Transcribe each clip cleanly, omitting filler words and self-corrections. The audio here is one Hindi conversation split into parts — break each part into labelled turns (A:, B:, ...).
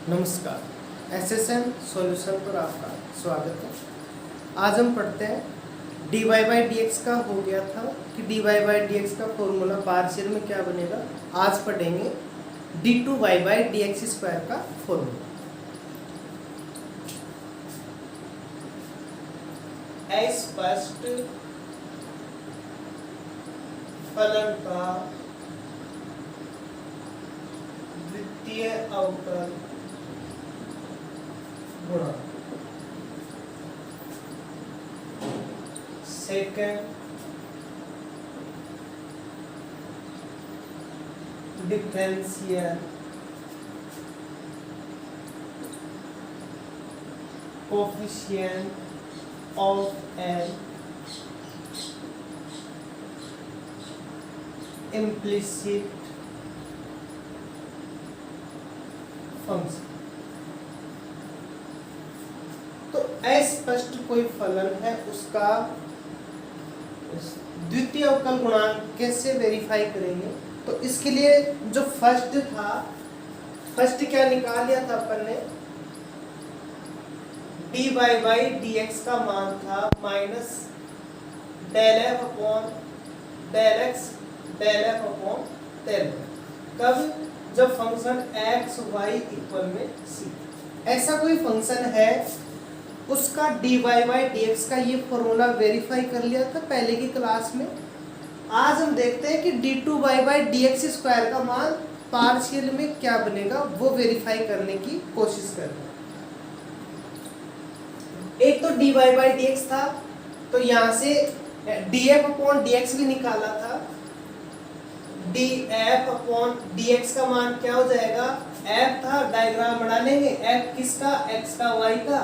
A: नमस्कार। एसएसएन सॉल्यूशन पर आपका स्वागत है। आज हम पढ़ते हैं D Y by D x का हो गया था कि D Y by D x का फॉर्मूला पार्शियल में क्या बनेगा। आज पढ़ेंगे D two Y by D x square का फॉर्मूला। स्पष्ट फलन का द्वितीय अवकल गुणा second differential coefficient of an implicit function. तो अस्पष्ट कोई फलन है उसका द्वितीय अवकल गुणांक कैसे वेरीफाई करेंगे। तो इसके लिए जो फर्स्ट क्या निकाल लिया था अपन ने, D Y by D x का मान था minus del F upon del x del F upon del Y. कब? जब फंक्शन एक्स वाई इक्वल में सी। ऐसा कोई फंक्शन है उसका D Y by D x का ये फॉर्मूला वेरीफाई कर लिया था पहले की क्लास में। आज हम देखते हैं कि D two Y by D x square का मान पार्शियल में क्या बनेगा, वो वेरीफाई करने की कोशिश कर रहे हैं। एक तो D Y by D X था, तो यहाँ से D F upon D X भी निकाला था। D F upon D x का मान क्या हो जाएगा, एफ था, डायग्राम बना लेंगे। एफ किसका, एक्स का, वाई का,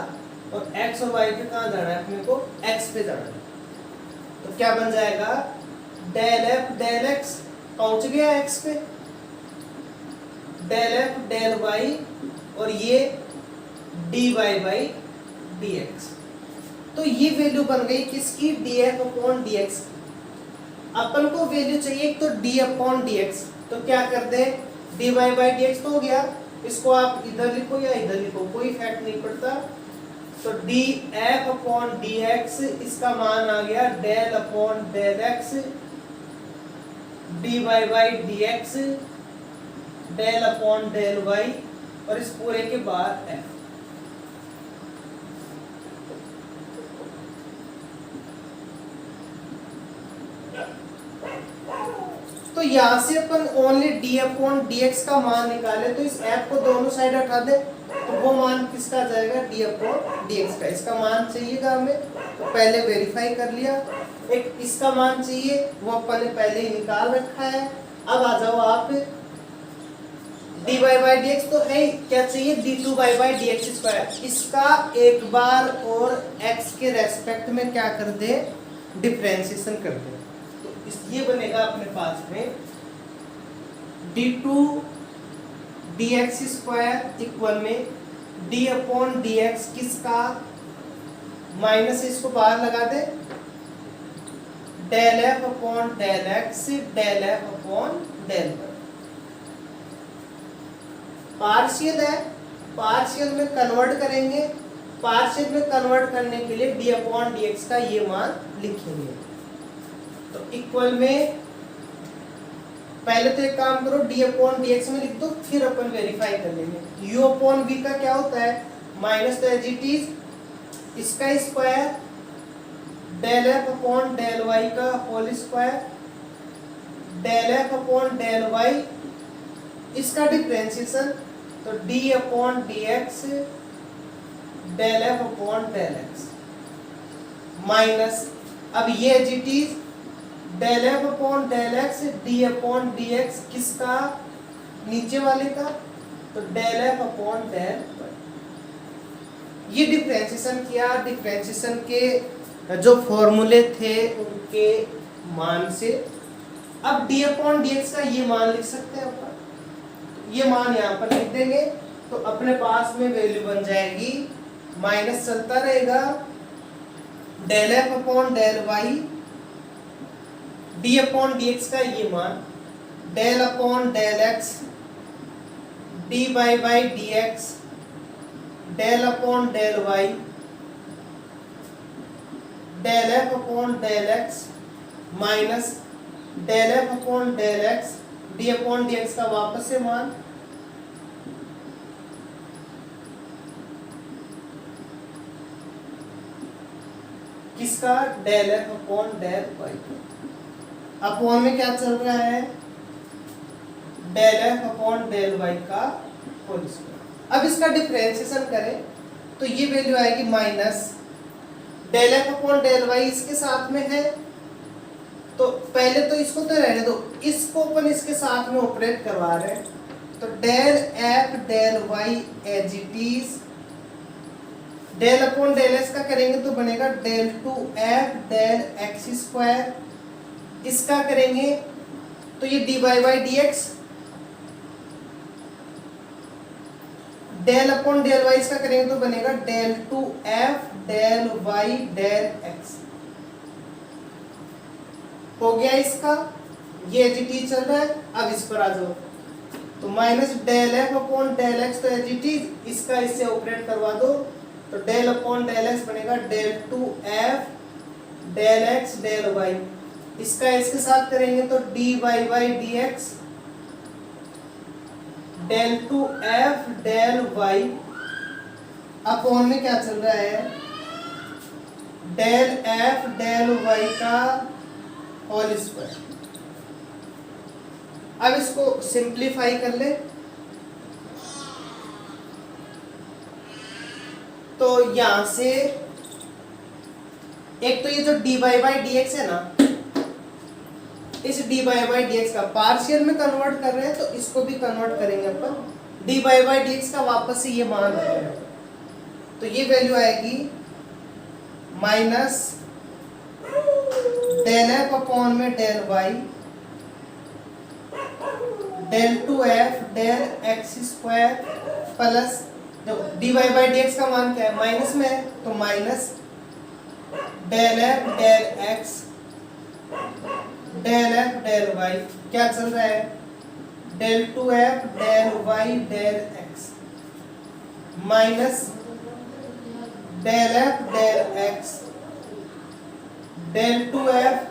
A: और एक्स और वाई पे कहाँ जाना है अपने को, एक्स पे जाना है। तो क्या बन जाएगा, डेल एफ डेल एक्स पहुंच गया एक्स पे, डेल एफ डेल वाई, और ये D Y by D x. तो ये वैल्यू बन गई किसकी, d F upon D x. अपन को वैल्यू चाहिए एक तो डी अपॉन डी एक्स, तो क्या कर दे, d Y by D x तो हो गया, इसको आप इधर लिखो या इधर लिखो, कोई इफेक्ट नहीं पड़ता। तो d F upon D x, इसका मान आ गया del upon del x D Y by D x del upon del y, और इस पूरे के बाद एफ। तो यहां से अपन only d upon D x का मान निकाले, तो इस एफ को दोनों साइड हटा दे, तो वो मान किसका जाएगा, डी अपॉन डी एक्स का। इसका मान चाहिएगा हमें, तो पहले वेरीफाई कर लिया। एक इसका मान चाहिए, वो अपन ने पहले ही निकाल रखा है। अब आ जाओ आप, D Y by D x तो है, क्या चाहिए, D two Y by D x square. इसका एक बार और एक्स के रेस्पेक्ट में क्या कर दे, डिफरेंशिएशन कर दे। तो ये बनेगा अपने पास में d two d x square equal में डी अपॉन डी एक्स किसका, माइनस इसको बाहर लगा दे, del F upon del x del F upon del y. Partial है, पार्शियल में कन्वर्ट करेंगे। पार्शियल में कन्वर्ट करने के लिए डी अपॉन डी एक्स का ये मान लिखेंगे। तो इक्वल में पहले तो एक काम करो, डी अपॉन डी एक्स में लिख दो, फिर अपन वेरीफाई कर लेंगे। यू अपॉन वी का क्या होता है, माइनस, तो एज इट इज, इसका square del F upon del Y का whole square del F upon del Y, इसका डिफरेंशिएशन, तो d upon D x del F upon del x minus, अब ये as it is del F upon del x D upon D x किसका, नीचे वाले का, तो del F upon del y. ये डिफरेंशिएशन किया, डिफरेंशिएशन के जो फॉर्मूले थे उनके मान से। अब डी अपॉन डी एक्स का ये मान लिख सकते हैं अपन, ये मान यहाँ पर लिख देंगे, तो अपने पास में वैल्यू बन जाएगी, माइनस चलता रहेगा, del F upon del Y D upon D x का ये मान, del upon del x D Y by D x del upon del Y del F upon del x minus del F upon del x D upon D x का वापस से मान किसका, del F upon del Y. Upon में क्या चल रहा है, del F upon del Y का होल स्क्वायर। अब इसका डिफरेंशिएशन करें तो ये वैल्यू आएगी minus del F upon del Y इसके साथ में है, तो पहले तो इसको तो रहने दो, इसको अपन इसके साथ में ऑपरेट करवा रहे हैं, तो del F del Y as it is, del upon del x का करेंगे तो बनेगा del two F del x square, इसका करेंगे तो ये D Y by D x, del upon del Y इसका करेंगे तो बनेगा del two F del Y del X. हो गया इसका, ये एच टी चल रहा है। अब इस पर आ जाओ तो minus del F upon del x, तो एच टी इसका इससे ऑपरेट करवा दो तो डेल अपॉन डेल एक्स बनेगा del two F del x del Y, इसका इसके साथ करेंगे तो D Y by D x del two F del Y upon में क्या चल रहा है, डेल एफ डेल वाई का होल स्क्वायर। अब इसको सिंप्लीफाई कर ले तो यहां से एक तो ये जो d Y by D x है ना, इस d Y by D x का पार्शियल में कन्वर्ट कर रहे हैं तो इसको भी कन्वर्ट करेंगे अपन d Y by D x का, वापस से ये मान रखेंगे तो ये वैल्यू आएगी माइनस डेल एफ अपॉन में del Y del two F del x square plus D Y by D x का मान क्या है, माइनस में है तो minus del F del x del F del Y, क्या चल रहा है, del two F del Y del x minus del F del x del two F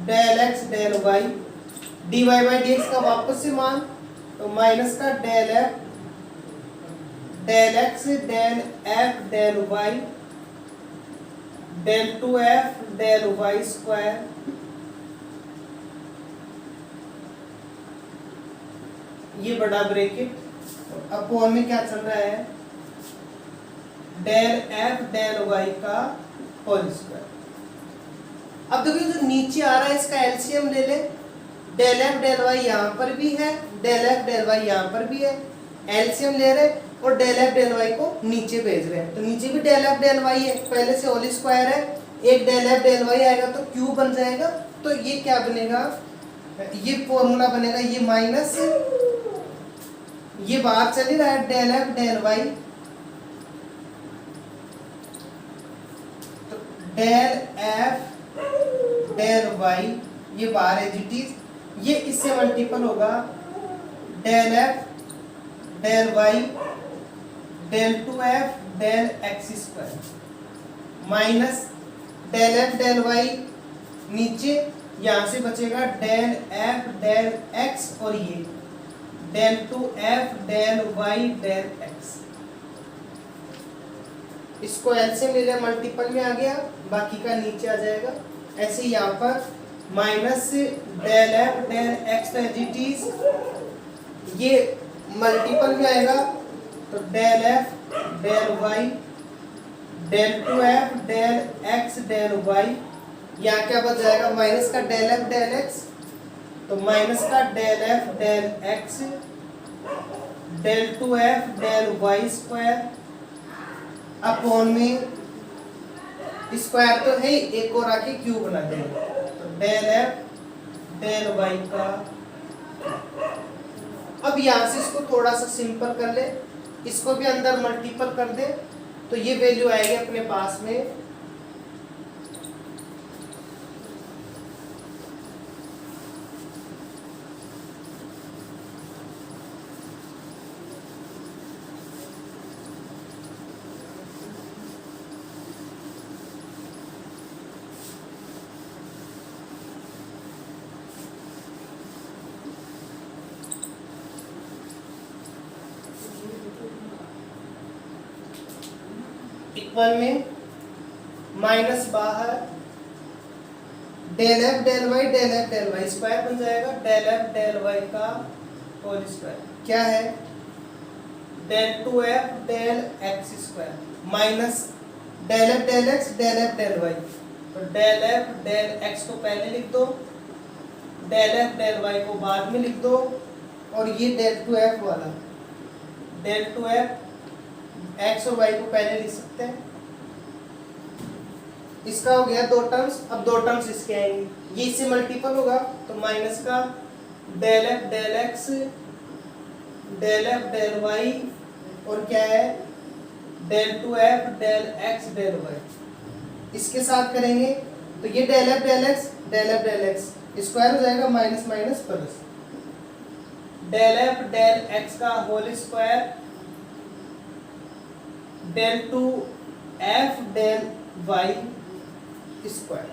A: del x del Y, D Y by D x का वापस से मान तो माइनस का del F del x del F del Y del two F del Y square ये बड़ा ब्रैकेट अपॉन में क्या चल रहा है, डेल एफ डेल वाई का होल स्क्वायर। अब देखिए जो नीचे आ रहा है इसका एलसीएम ले ले, डेल एफ डेल वाई यहाँ पर भी है, डेल एफ डेल वाई यहाँ पर भी है, एलसीएम ले रहे और डेल एफ डेल वाई को नीचे भेज रहे हैं तो नीचे भी डेल एफ डेल वाई है, पहले से होल स्क्वायर है, एक डेल एफ डेल वाई आएगा तो क्यू बन जाएगा, तो ये क्या बनेगा, ये फॉर्मूला बनेगा, ये माइनस ये बाहर चल ही रहा है डेल एफ डेल वाई तो डेल एफ डेल वाई ये बाहर है जीटीज, ये इससे मल्टीपल होगा del F del Y del two F del x square minus del F del y नीचे, यहां से बचेगा डेल एफ डेल एक्स और ये del two F del Y del x, इसको एल से मिले मल्टीपल में आ गया, बाकी का नीचे आ जाएगा। ऐसे यहाँ पर minus del F del x एजिटीज ये मल्टीपल में आएगा तो del F del Y del two F del x del y, यहाँ क्या बच जाएगा, माइनस का डेल एफ डेल एक्स तो माइनस का del F del x del two F del Y square upon में स्क्वायर तो है एक और आके क्यूब बना देंगे तो डेल एफ डेल वाई का। अब यहाँ से इसको थोड़ा सा सिंपल कर ले, इसको भी अंदर मल्टीपल कर दे तो ये वैल्यू आएगी अपने पास में इक्वल में माइनस बाहर del F del Y square बन जाएगा, डेल एफ डेल वाई का होल स्क्वायर क्या है, del two F del x square minus del F del x del F del y. तो डेल एफ डेल एक्स को पहले लिख दो, डेल एफ डेल वाई को बाद में लिख दो, और ये डेल टू एफ वाला डेल टू एफ एक्स और वाई को पहले लिख सकते हैं। इसका हो गया दो टर्म्स, अब दो टर्म्स इसके आएंगे, ये इससे मल्टीपल होगा तो माइनस का del F del x del F del y और क्या है del two F del x del Y. इसके साथ करेंगे तो ये del F del x square हो जाएगा, minus minus plus del F del x का whole square del two F del Y square.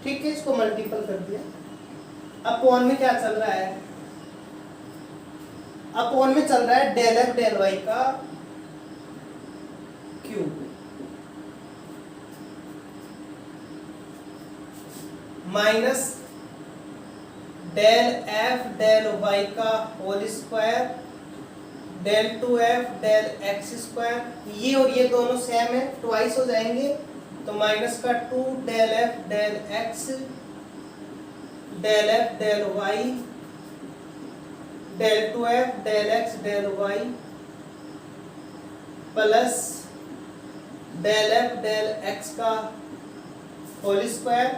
A: ठीक है, इसको मल्टीपल कर दिया। अपॉन में क्या चल रहा है, अपॉन में चल रहा है डेल एफ डेल वाई का cube minus del F del Y का whole square del two F del x square. ये और ये दोनों सेम है, ट्वाइस हो जाएंगे तो माइनस का two del F del x del F del Y del two F del x del y plus del F del x का whole square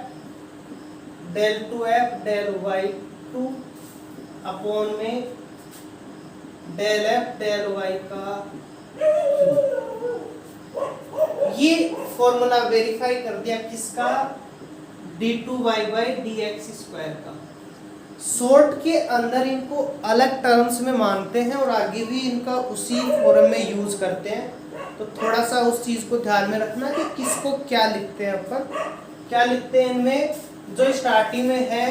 A: del two F del y two upon में डेल एफ डेल वाई का। ये फॉर्मूला वेरीफाई कर दिया किसका, d two Y by D x square का। शॉर्ट के अंदर इनको अलग टर्म्स में मानते हैं और आगे भी इनका उसी फॉर्म में यूज करते हैं, तो थोड़ा सा उस चीज को ध्यान में रखना कि किसको क्या लिखते हैं अपन, क्या लिखते हैं। इनमें जो स्टार्टिंग में है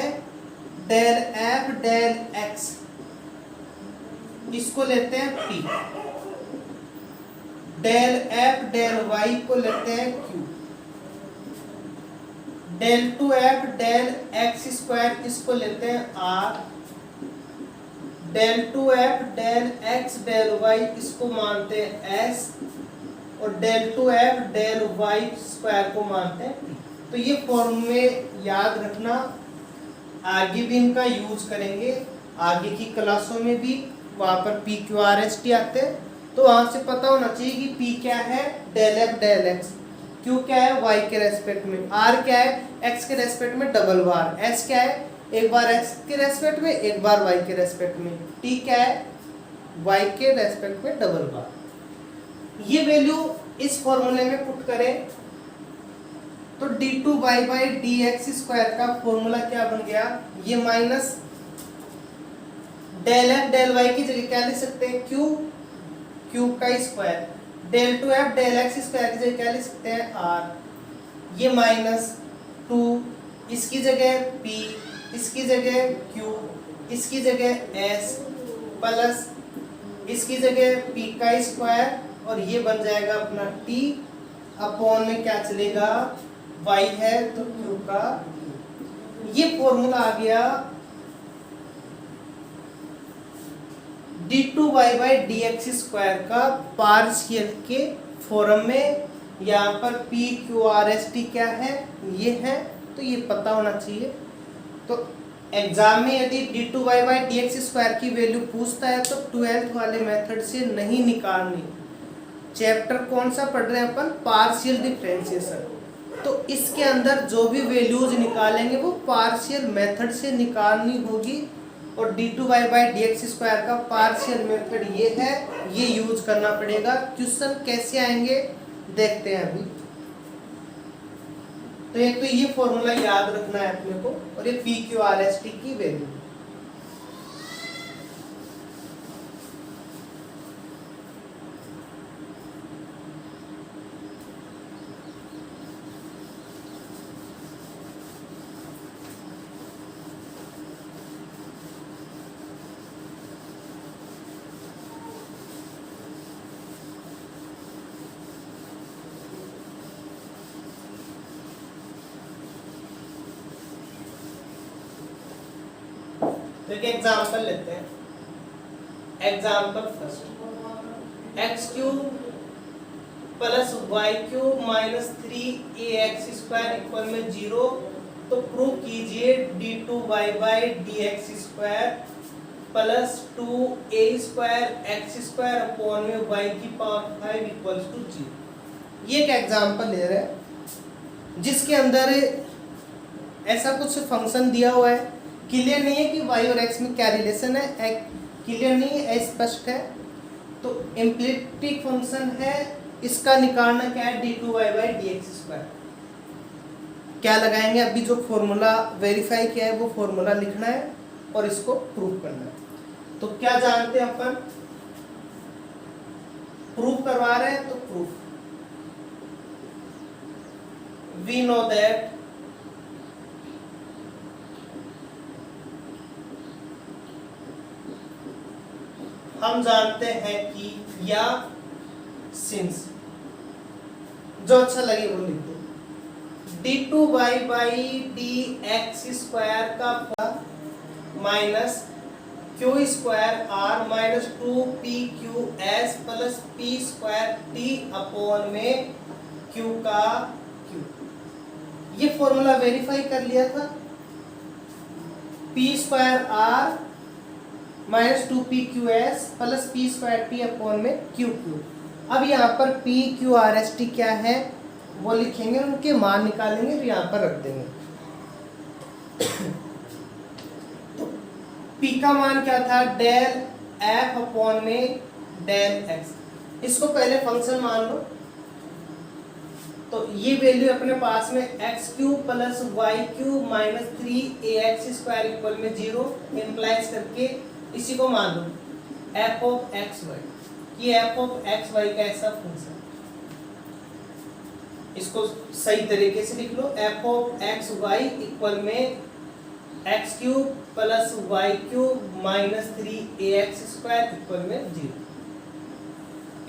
A: डेल एफ डेल एक्स, इसको लेते हैं p, del F del y को लेते हैं q, del two F del x square इसको लेते हैं r, del two F del x del y इसको मानते हैं एस, और del two F del Y square को मानते हैं पी। तो ये फॉर्मूले याद रखना, आगे भी इनका यूज करेंगे, आगे की क्लासों में भी वहां पर p q r s T आते हैं, तो वहां से पता होना चाहिए कि पी क्या है del F del x, q क्या है वाई के रेस्पेक्ट में, आर क्या है एक्स के रेस्पेक्ट में डबल बार, एस क्या है एक बार एक्स के रेस्पेक्ट में एक बार वाई के रेस्पेक्ट में, टी क्या है वाई के रेस्पेक्ट में डबल बार। ये वैल्यू इस फॉर्मूले में पुट करें तो d two Y by D x square का फॉर्मूला क्या बन गया, ये minus del F del y की जगह क्या लिख सकते हैं क्यू, क्यूब का square, del two F del x square की जगह क्या लिख सकते हैं आर, ये माइनस टू इसकी जगह पी, इसकी जगह क्यू, इसकी जगह एस प्लस इसकी जगह पी का स्क्वायर, और ये बन जाएगा अपना टी अपॉन में क्या चलेगा वाई है तो क्यू का। ये फॉर्मूला आ गया d two Y by D x square का पार्शियल के फॉर्म में। यहाँ पर p q r s t क्या है ये है, तो ये पता होना चाहिए। तो एग्जाम में यदि d two Y by D x square की वैल्यू पूछता है तो 12th वाले मेथड से नहीं निकालनी। चैप्टर कौन सा पढ़ रहे हैं अपन, पार्शियल डिफरेंशिएशन, तो इसके अंदर जो भी वैल्यूज निकालेंगे वो पार्शियल मेथड से निकालनी होगी, और d two Y by D x square का पार्शियल मेथड ये है, ये यूज करना पड़ेगा। क्वेश्चन कैसे आएंगे देखते हैं अभी। तो एक तो ये फॉर्मूला याद रखना है अपने को, और ये p q r s t की वैल्यू। तो एक एग्जांपल लेते हैं। Example first, x cube plus y cube minus 3ax² equal में 0। तो प्रूव कीजिए d2y/dx² प्लस 2a² अपॉन में y की पावर 5 इक्वल्स टू 0। ये एक एग्जांपल ले रहे हैं जिसके अंदर ऐसा कुछ फंक्शन दिया हुआ है, क्लियर नहीं है कि y और x में क्या रिलेशन है, क्लियर नहीं है, स्पष्ट है। तो इम्प्लिसिट फंक्शन है, इसका निकालना क्या है, d2y/dx²। क्या लगाएंगे, अभी जो फॉर्मूला वेरीफाई किया है वो फॉर्मूला लिखना है और इसको प्रूव करना है। तो क्या जानते हैं अपन, प्रूव करवा रहे हैं तो प्रूफ, वी नो दैट हम जानते हैं कि, या सिंस, जो अच्छा लगे वो लिख दो। d2y/dx² का minus q² minus 2pqs plus p² upon में q का q। ये फॉर्मूला वेरीफाई कर लिया था, p² minus 2pqs plus p² upon में q। अब यहाँ पर pqrst क्या है वो लिखेंगे, उनके मान निकालेंगे और यहाँ पर रख देंगे। तो p का मान क्या था, डेल f अपॉन में डेल x। इसको पहले फंक्शन मान लो। तो ये वैल्यू अपने पास में x³ plus y³ minus 3ax² equal में 0 इम्प्लाइज करके इसी को मान लो f(x)(y). ये f(x)(y) का ऐसा फंक्शन, इसको सही तरीके से लिख लो, f(x)(y) इक्वल में x³ plus y³ minus 3ax² equal में 0।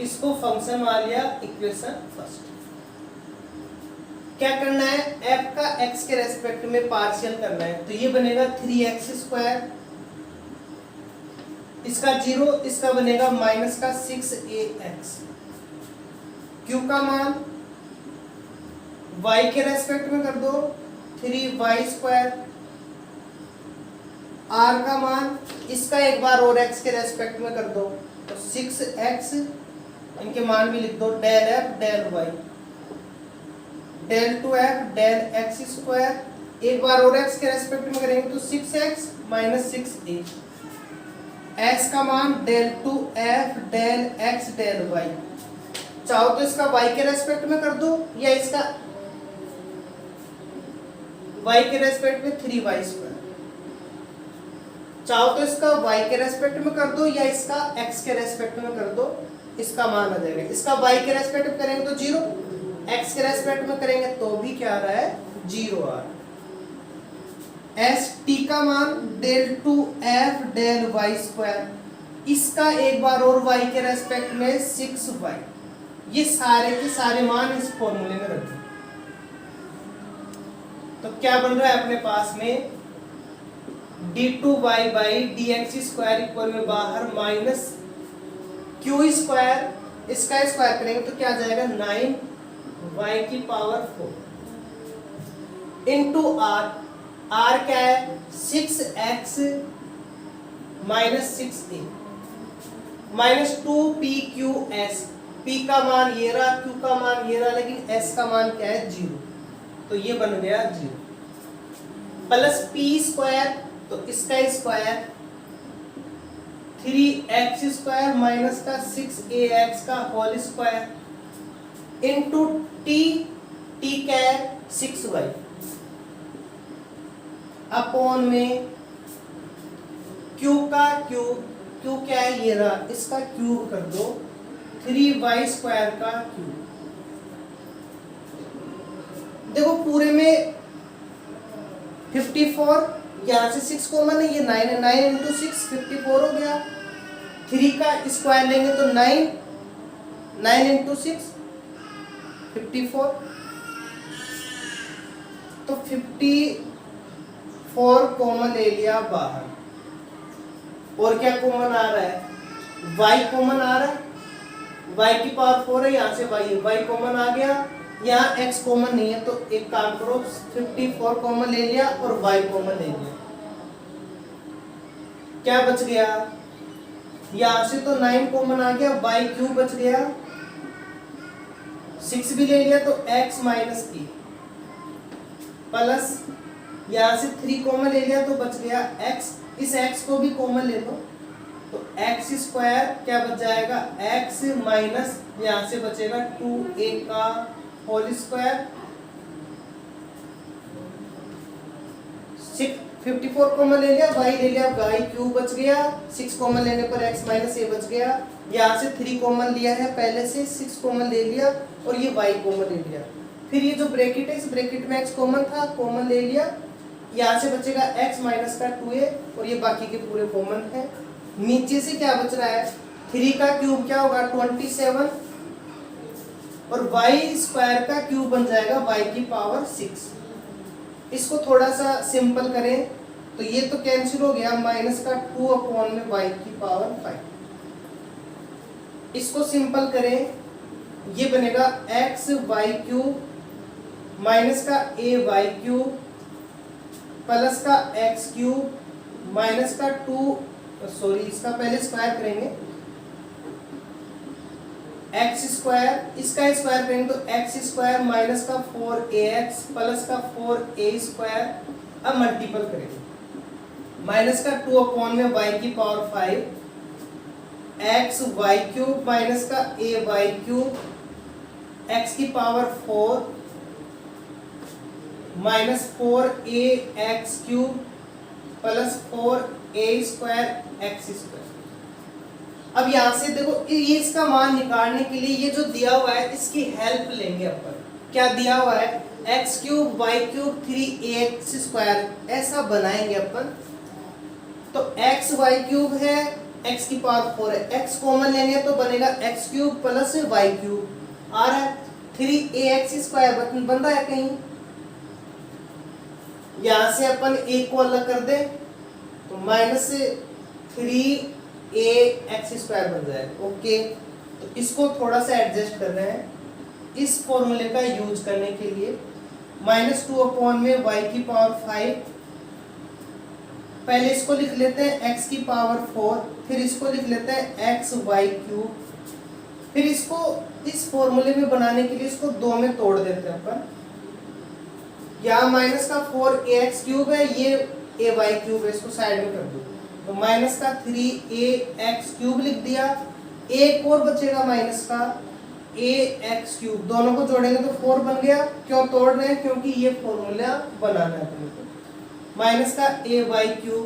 A: इसको फंक्शन मान लिया, इक्वेशन फर्स्ट। क्या करना है, f का x के रेस्पेक्ट में पार्शियल करना है। तो ये बनेगा 3x², इसका 0, इसका बनेगा माइनस का 6ax। q का मान y के रेस्पेक्ट में कर दो 3y²। r का मान इसका एक बार और x के रेस्पेक्ट में कर दो तो 6x, इनके मान भी लिख दो, del f del y del 2f del x²। एक बार और x के रेस्पेक्ट में करेंगे तो 6x माइनस 6a। x का मान del 2f del x del y। चाहो तो इसका y के रेस्पेक्ट में कर दो या इसका y के रेस्पेक्ट में 3y²। चाहो तो इसका y के रेस्पेक्ट में कर दो या इसका x के रेस्पेक्ट में कर दो, इसका मान आ जाएगा। इसका y के रेस्पेक्ट में करेंगे तो 0, x के रेस्पेक्ट में करेंगे तो भी क्या आ रहा है, 0 आ रहा है। एस टी का मान डेल 2f डेल y², इसका एक बार और y के रेस्पेक्ट में 6y। ये सारे के सारे मान इस फॉर्मूले में रख दो। तो क्या बन रहा है अपने पास में, d2y/dx² इक्वल में बाहर माइनस q², इसका स्क्वायर करेंगे तो क्या आ जाएगा, 9y की पावर 4 इंटू r। r क्या है, 6x minus 6a minus 2pqs। p का मान ये रहा, q का मान ये रहा, लेकिन s का मान क्या है, 0। तो ये बन गया 0 प्लस p², तो इसका स्क्वायर 3x² माइनस का 6ax का होल स्क्वायर इंटू t क्या है 6y अपॉन में q का क्यूब, q क्या है ये रहा, इसका क्यूब कर दो 3y² का क्यूब। देखो पूरे में 54, यहाँ से 6 कॉमन है, ये 9 है, 9 इंटू 6 54 हो गया। 3 का स्क्वायर लेंगे तो 9 इंटू 6 54, तो 54 कॉमन ले लिया बाहर। और क्या कॉमन आ रहा है, y कॉमन आ रहा है, y की पावर 4 है, यहाँ से y कॉमन आ गया, यहाँ x कॉमन नहीं है, तो एक काम करो 54 कॉमन ले लिया और y कॉमन ले लिया, क्या बच गया, यहाँ से तो 9 कॉमन आ गया, y क्यूब बच गया, 6 भी ले लिया तो x माइनस ए प्लस यहाँ से 3 कॉमन ले लिया तो बच गया x, इस x को भी कॉमन ले लो तो x स्क्वायर क्या बच जाएगा, x माइनस यहाँ से बचेगा 2a का होल स्क्वायर, 54 कॉमन ले लिया, y ले लिया, y क्यूब बच गया, 6 कॉमन लेने पर x माइनस a बच गया, यहाँ से 3 कॉमन लिया है पहले से, 6 कॉमन ले लिया और ये y कॉमन ले लिया, फिर ये जो ब्रैकेट है इस ब्रैकेट में x कॉमन था, कॉमन ले लिया, यहाँ से बचेगा x माइनस का 2a और ये बाकी के पूरे कॉमन है, नीचे से क्या बच रहा है, 3 का क्यूब क्या होगा 27 और y स्क्वायर का क्यूब बन जाएगा y की पावर 6। इसको थोड़ा सा सिंपल करें तो ये तो कैंसिल हो गया, माइनस का 2 अपॉन में y की पावर 5। इसको सिंपल करें, ये बनेगा x y क्यूब माइनस का a y क्यूब प्लस का x क्यूब माइनस का 2, सॉरी इसका पहले स्क्वायर करेंगे, x स्क्वायर, इसका स्क्वायर करेंगे तो x स्क्वायर माइनस का 4ax प्लस का 4a स्क्वायर, अब मल्टीपल करेंगे, माइनस का 2 अपॉन में y की power 5, x y cube minus का a y क्यूब x की power 4 minus 4a x cube plus 4a square x square. अब यहाँ से देखो ये इसका मान निकालने के लिए ये जो दिया हुआ है इसकी हेल्प लेंगे अपन, क्या दिया हुआ है, x cube y cube 3ax square, ऐसा बनाएंगे अपन, तो x y क्यूब है, x की पावर 4 है, x कॉमन लेंगे तो बनेगा x cube plus y cube आ रहा है, 3ax स्क्वायर बन रहा है कहीं, यहाँ से अपन a को अलग कर दे तो माइनस 3ax स्क्वायर बन जाएगा, ओके। तो इसको थोड़ा सा एडजस्ट कर रहे हैं इस फॉर्मूले का यूज करने के लिए, माइनस 2 अपॉन में y की पावर 5, पहले इसको लिख लेते हैं x की पावर 4, फिर इसको लिख लेते हैं x y क्यूब, फिर इसको इस फॉर्मूले में बनाने के लिए इसको 2 में तोड़ देते हैं अपन, यहाँ माइनस का 4ax क्यूब है, ये ay क्यूब है, इसको साइड में कर दो तो माइनस का 3ax क्यूब लिख दिया, एक और बचेगा माइनस का ax क्यूब, दोनों को जोड़ेंगे तो 4 बन गया, क्यों तोड़ रहे हैं, क्योंकि ये फॉर्मूला बनाना है अपने को, माइनस का ay क्यूब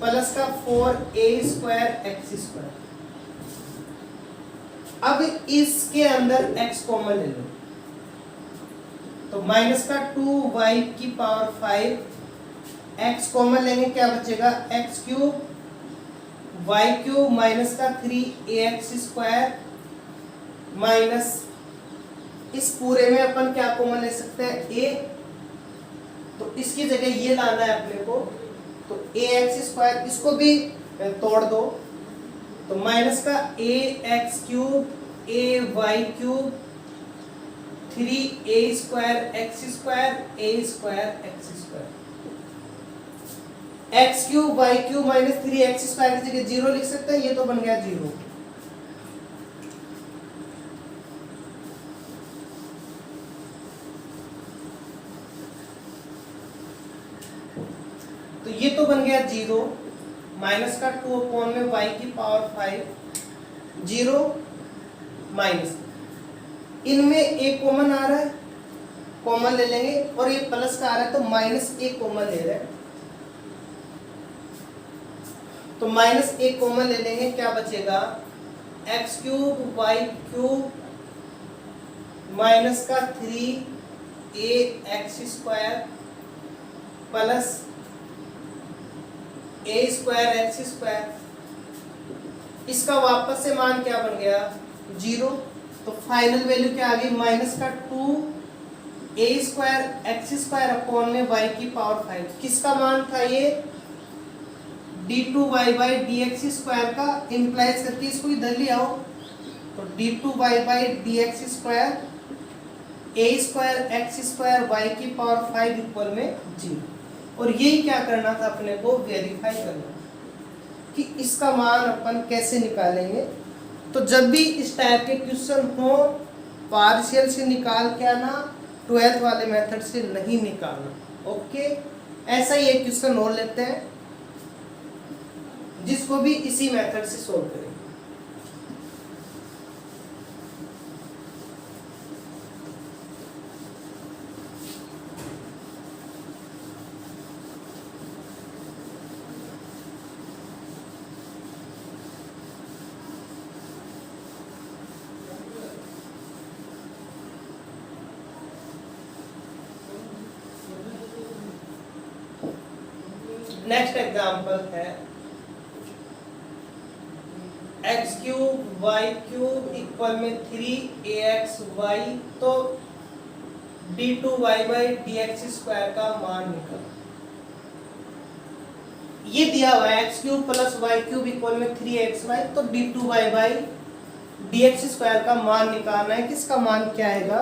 A: प्लस का 4a स्क्वायर x स्क्वायर। अब इसके अंदर x कॉमन ले लो तो माइनस का 2y की पावर 5, x कॉमन लेंगे क्या बचेगा, x cube y cube minus का 3ax स्क्वायर माइनस, इस पूरे में अपन क्या कॉमन ले सकते हैं a, तो इसकी जगह ये लाना है अपने को, तो ax स्क्वायर इसको भी तोड़ दो तो माइनस का ax cube ay cube 3a square x square a square x square, x cube y cube minus 3x square की जगह 0 लिख सकते हैं, ये तो बन गया 0। तो ये तो बन गया 0, माइनस का 2 अपॉन में y की पावर 5, 0 माइनस, इनमें एक कॉमन आ रहा है, कॉमन ले लेंगे और ये प्लस का आ रहा है तो माइनस एक कॉमन ले रहे हैं, तो माइनस एक कॉमन ले लेंगे, क्या बचेगा x cube y cube minus का 3ax square plus a square x square, इसका वापस से मान क्या बन गया 0, तो फाइनल वैल्यू क्या आ गई, माइनस का 2a square x square upon में y की पावर 5, किसका मान था ये d two Y by D x square का इम्प्लाइज करके इसको इधर ले आओ, तो d two Y by D x square a square x square y की पावर 5 इक्वल में 0। और यही क्या करना था अपने को, वेरीफाई करना कि इसका मान अपन कैसे निकालेंगे। तो जब भी इस टाइप के क्वेश्चन हो, पार्शियल से निकाल के आना, 12th वाले मेथड से नहीं निकालना। ओके, ऐसा ही एक क्वेश्चन और लेते हैं जिसको भी इसी मेथड से सोल्व करेंगे। नेक्स्ट एग्जांपल है x cube y cube equal में 3ax y। तो d two Y by D x square का मान निकालो। ये दिया हुआ है x cube plus y cube equal में 3xy, तो d two Y by D x square का मान निकालना है। किसका मान क्या आएगा,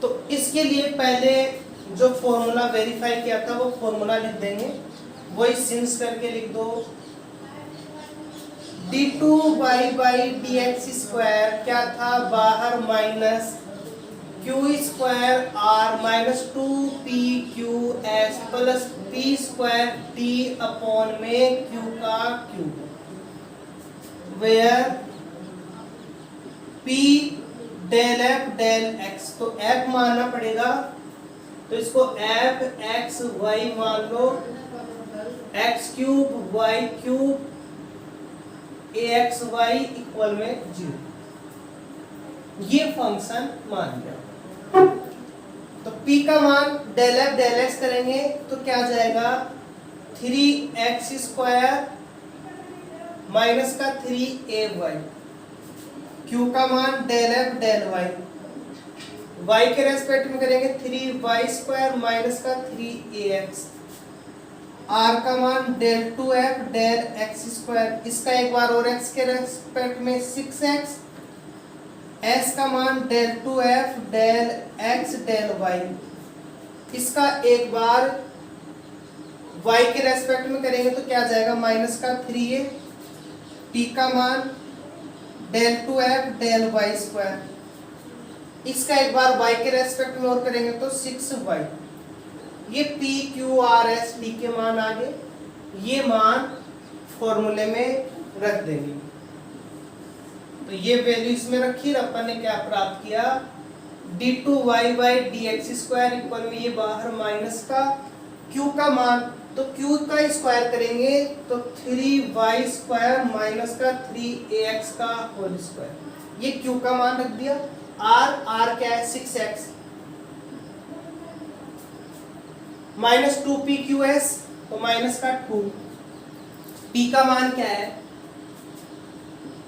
A: तो इसके लिए पहले जो फॉर्मूला वेरीफाई किया था वो फॉर्मूला लिख देंगे, वही सिंस करके लिख दो। D two Y by D x square क्या था, बाहर minus q square r minus 2pqs plus p square t upon में क्यू का cube, where p del F del x. तो एफ मानना पड़ेगा, तो इसको एफ एक्स वाई मान लो, x cube y cube a x y equal में 0। ये फंक्शन मान लिया। तो p का मान डेल एफ डेल एक्स करेंगे तो क्या आ जाएगा, 3x स्क्वायर माइनस का 3ay। q का मान del F del y, y के रेस्पेक्ट में करेंगे 3y स्क्वायर माइनस का 3ax। r का मान del two F del x square, इसका एक बार और x के रेस्पेक्ट में 6x। s का मान del two F del x del y, इसका एक बार y के रेस्पेक्ट में करेंगे तो क्या आ जाएगा, माइनस का 3a। t का मान del two F del Y square, इसका एक बार y के रेस्पेक्ट में और करेंगे तो 6y। ये p q r s t के मान आ गए, ये मान फॉर्मूले में रख देंगे। तो ये वैल्यू इसमें रखी, अपन ने क्या प्राप्त किया, d two Y by D x square equal में ये बाहर माइनस का q का मान, तो q का स्क्वायर करेंगे तो 3y स्क्वायर माइनस का 3ax का होल स्क्वायर, ये q का मान रख दिया। r क्या है 6x माइनस 2pqs, तो माइनस का 2। p का मान क्या है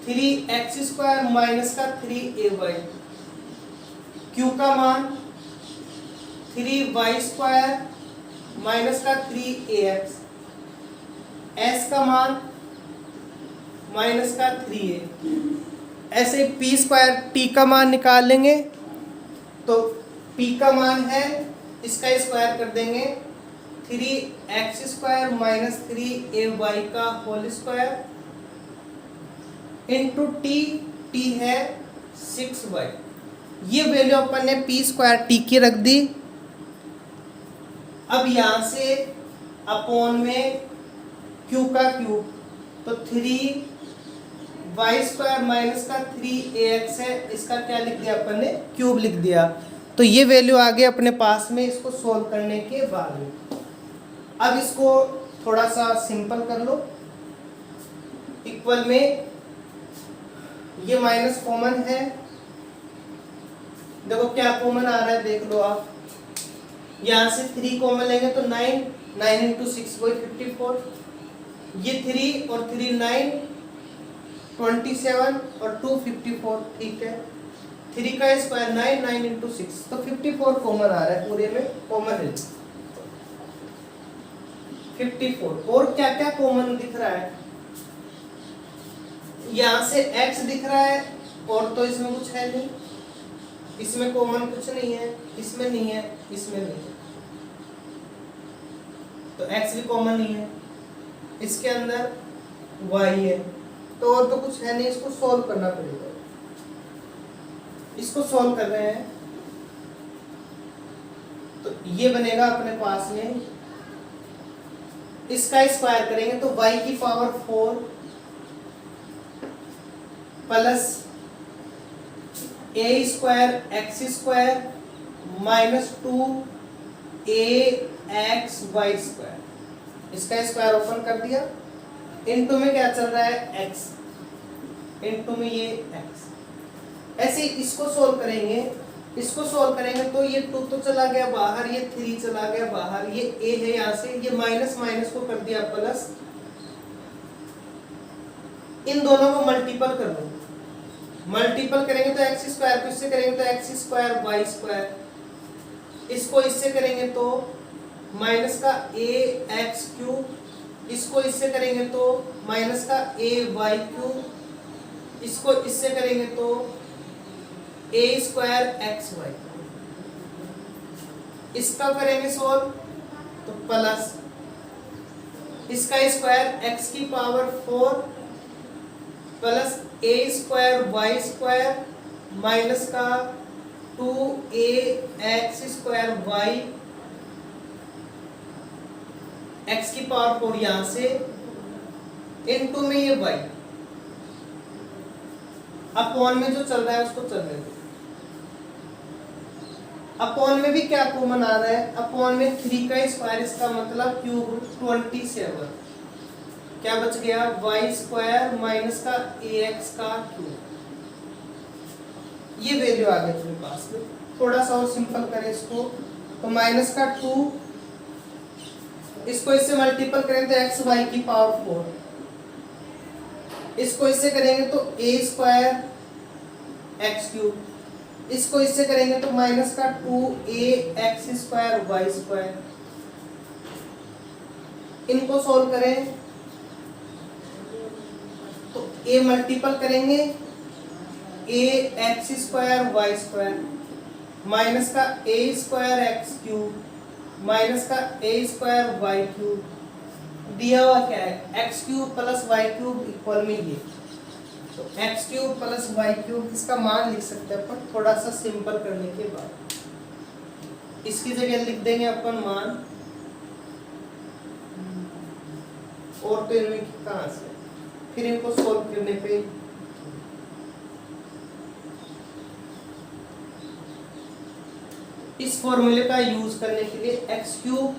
A: 3x स्क्वायर माइनस का 3ay। q का मान 3y स्क्वायर माइनस का 3ax। s का मान माइनस का 3a। ऐसे p स्क्वायर t का मान निकाल लेंगे, तो p का मान है, इसका स्क्वायर कर देंगे 3x स्क्वायर माइनस 3ay का होल स्क्वायर इंटू t है 6y। ये वैल्यू अपन ने p स्क्वायर t की रख दी। अब यहां से अपॉन में q का क्यूब, तो 3y स्क्वायर माइनस का 3ax है, इसका क्या लिख दिया अपन ने, क्यूब लिख दिया। तो ये वैल्यू आ गई अपने पास में, इसको सोल्व करने के बाद में। अब इसको थोड़ा सा सिंपल कर लो, इक्वल में ये माइनस कॉमन है, देखो क्या कॉमन आ रहा है देख लो आप, यहाँ से 3 कॉमन लेंगे तो 9 इंटू 6 वही 54, ये 3 और 3 9 27 और 2 54, ठीक है। 3 का स्क्वायर 9, 9 इंटू 6 तो 54 कॉमन आ रहा है पूरे में, कॉमन है 54। और क्या क्या कॉमन दिख रहा है, यहां से x दिख रहा है और तो इसमें कुछ है नहीं, इसमें कॉमन कुछ नहीं है, इसमें नहीं है, इसमें नहीं है, तो x भी कॉमन नहीं है, इसके अंदर y है, तो और तो कुछ है नहीं, इसको सॉल्व करना पड़ेगा। इसको सॉल्व कर रहे हैं तो ये बनेगा अपने पास में, इसका स्क्वायर करेंगे तो y की power 4 plus a square x square minus 2ax y square, इसका स्क्वायर ओपन कर दिया, इनटू में क्या चल रहा है x, इनटू में ये x। ऐसे इसको सोल्व करेंगे, इसको सोल्व करेंगे तो ये 2 तो चला गया बाहर, ये 3 चला गया बाहर, ये a है यहाँ से, ये माइनस माइनस को कर दिया प्लस, इन दोनों को मल्टीपल कर दो, मल्टीपल करेंगे तो x स्क्वायर को इससे करेंगे तो x स्क्वायर y स्क्वायर, इसको इससे करेंगे तो माइनस का ax क्यूब, इसको इससे करेंगे तो माइनस का ay क्यूब, इसको इससे करेंगे तो a स्क्वायर xy, इसका करेंगे सोल्व तो प्लस इसका स्क्वायर x की power 4 plus a square y square minus का 2ax स्क्वायर y, x की पावर 4 यहां से, इनटू में ये y, अपॉन में जो चल रहा है उसको चलने दो। अपॉन में भी क्या कॉमन आ रहा है, अपॉन में 3 का स्क्वायर, इसका मतलब क्यूब 27, क्या बच गया y स्क्वायर माइनस का ax का क्यूब, ये वैल्यू आ गई अपने पास में। थोड़ा सा और सिंपल करें इसको तो माइनस का 2, इसको इससे मल्टीपल करें तो एक्स वाई की पावर 4, इसको इससे करेंगे तो a स्क्वायर एक्स क्यूब, इसको इससे करेंगे तो माइनस का 2ax स्क्वायर वाई स्क्वायर। इनको सोल्व करें तो a मल्टीपल करेंगे ax square y square minus का a square x cube minus का a स्क्वायर वाई क्यूब, दिया हुआ क्या है x cube plus y cube equal में ये, तो x cube plus y cube, इसका मान लिख सकते हैं अपन थोड़ा सा सिंपल करने के बाद, इसकी जगह लिख देंगे अपन मान, और तो इनमें कहां से, फिर इनको सोल्व करने पे इस फॉर्मूले का यूज करने के लिए एक्स क्यूब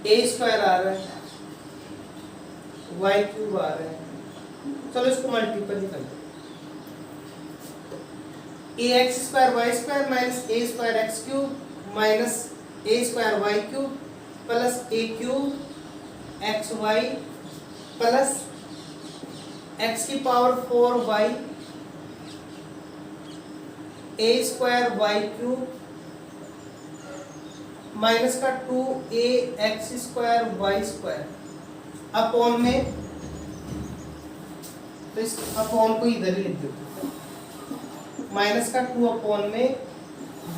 A: a स्क्वायर आ रहा है, वाई क्यूब आ रहा है, चलो इसको मल्टीपल ही कर दो, ax square y square minus a square x cube minus a square y cube plus a cube x y plus x की power 4y a square y cube minus का 2ax square y square, upon में तो इस अपॉन को इधर ही लिख देते, माइनस का 2 अपॉन में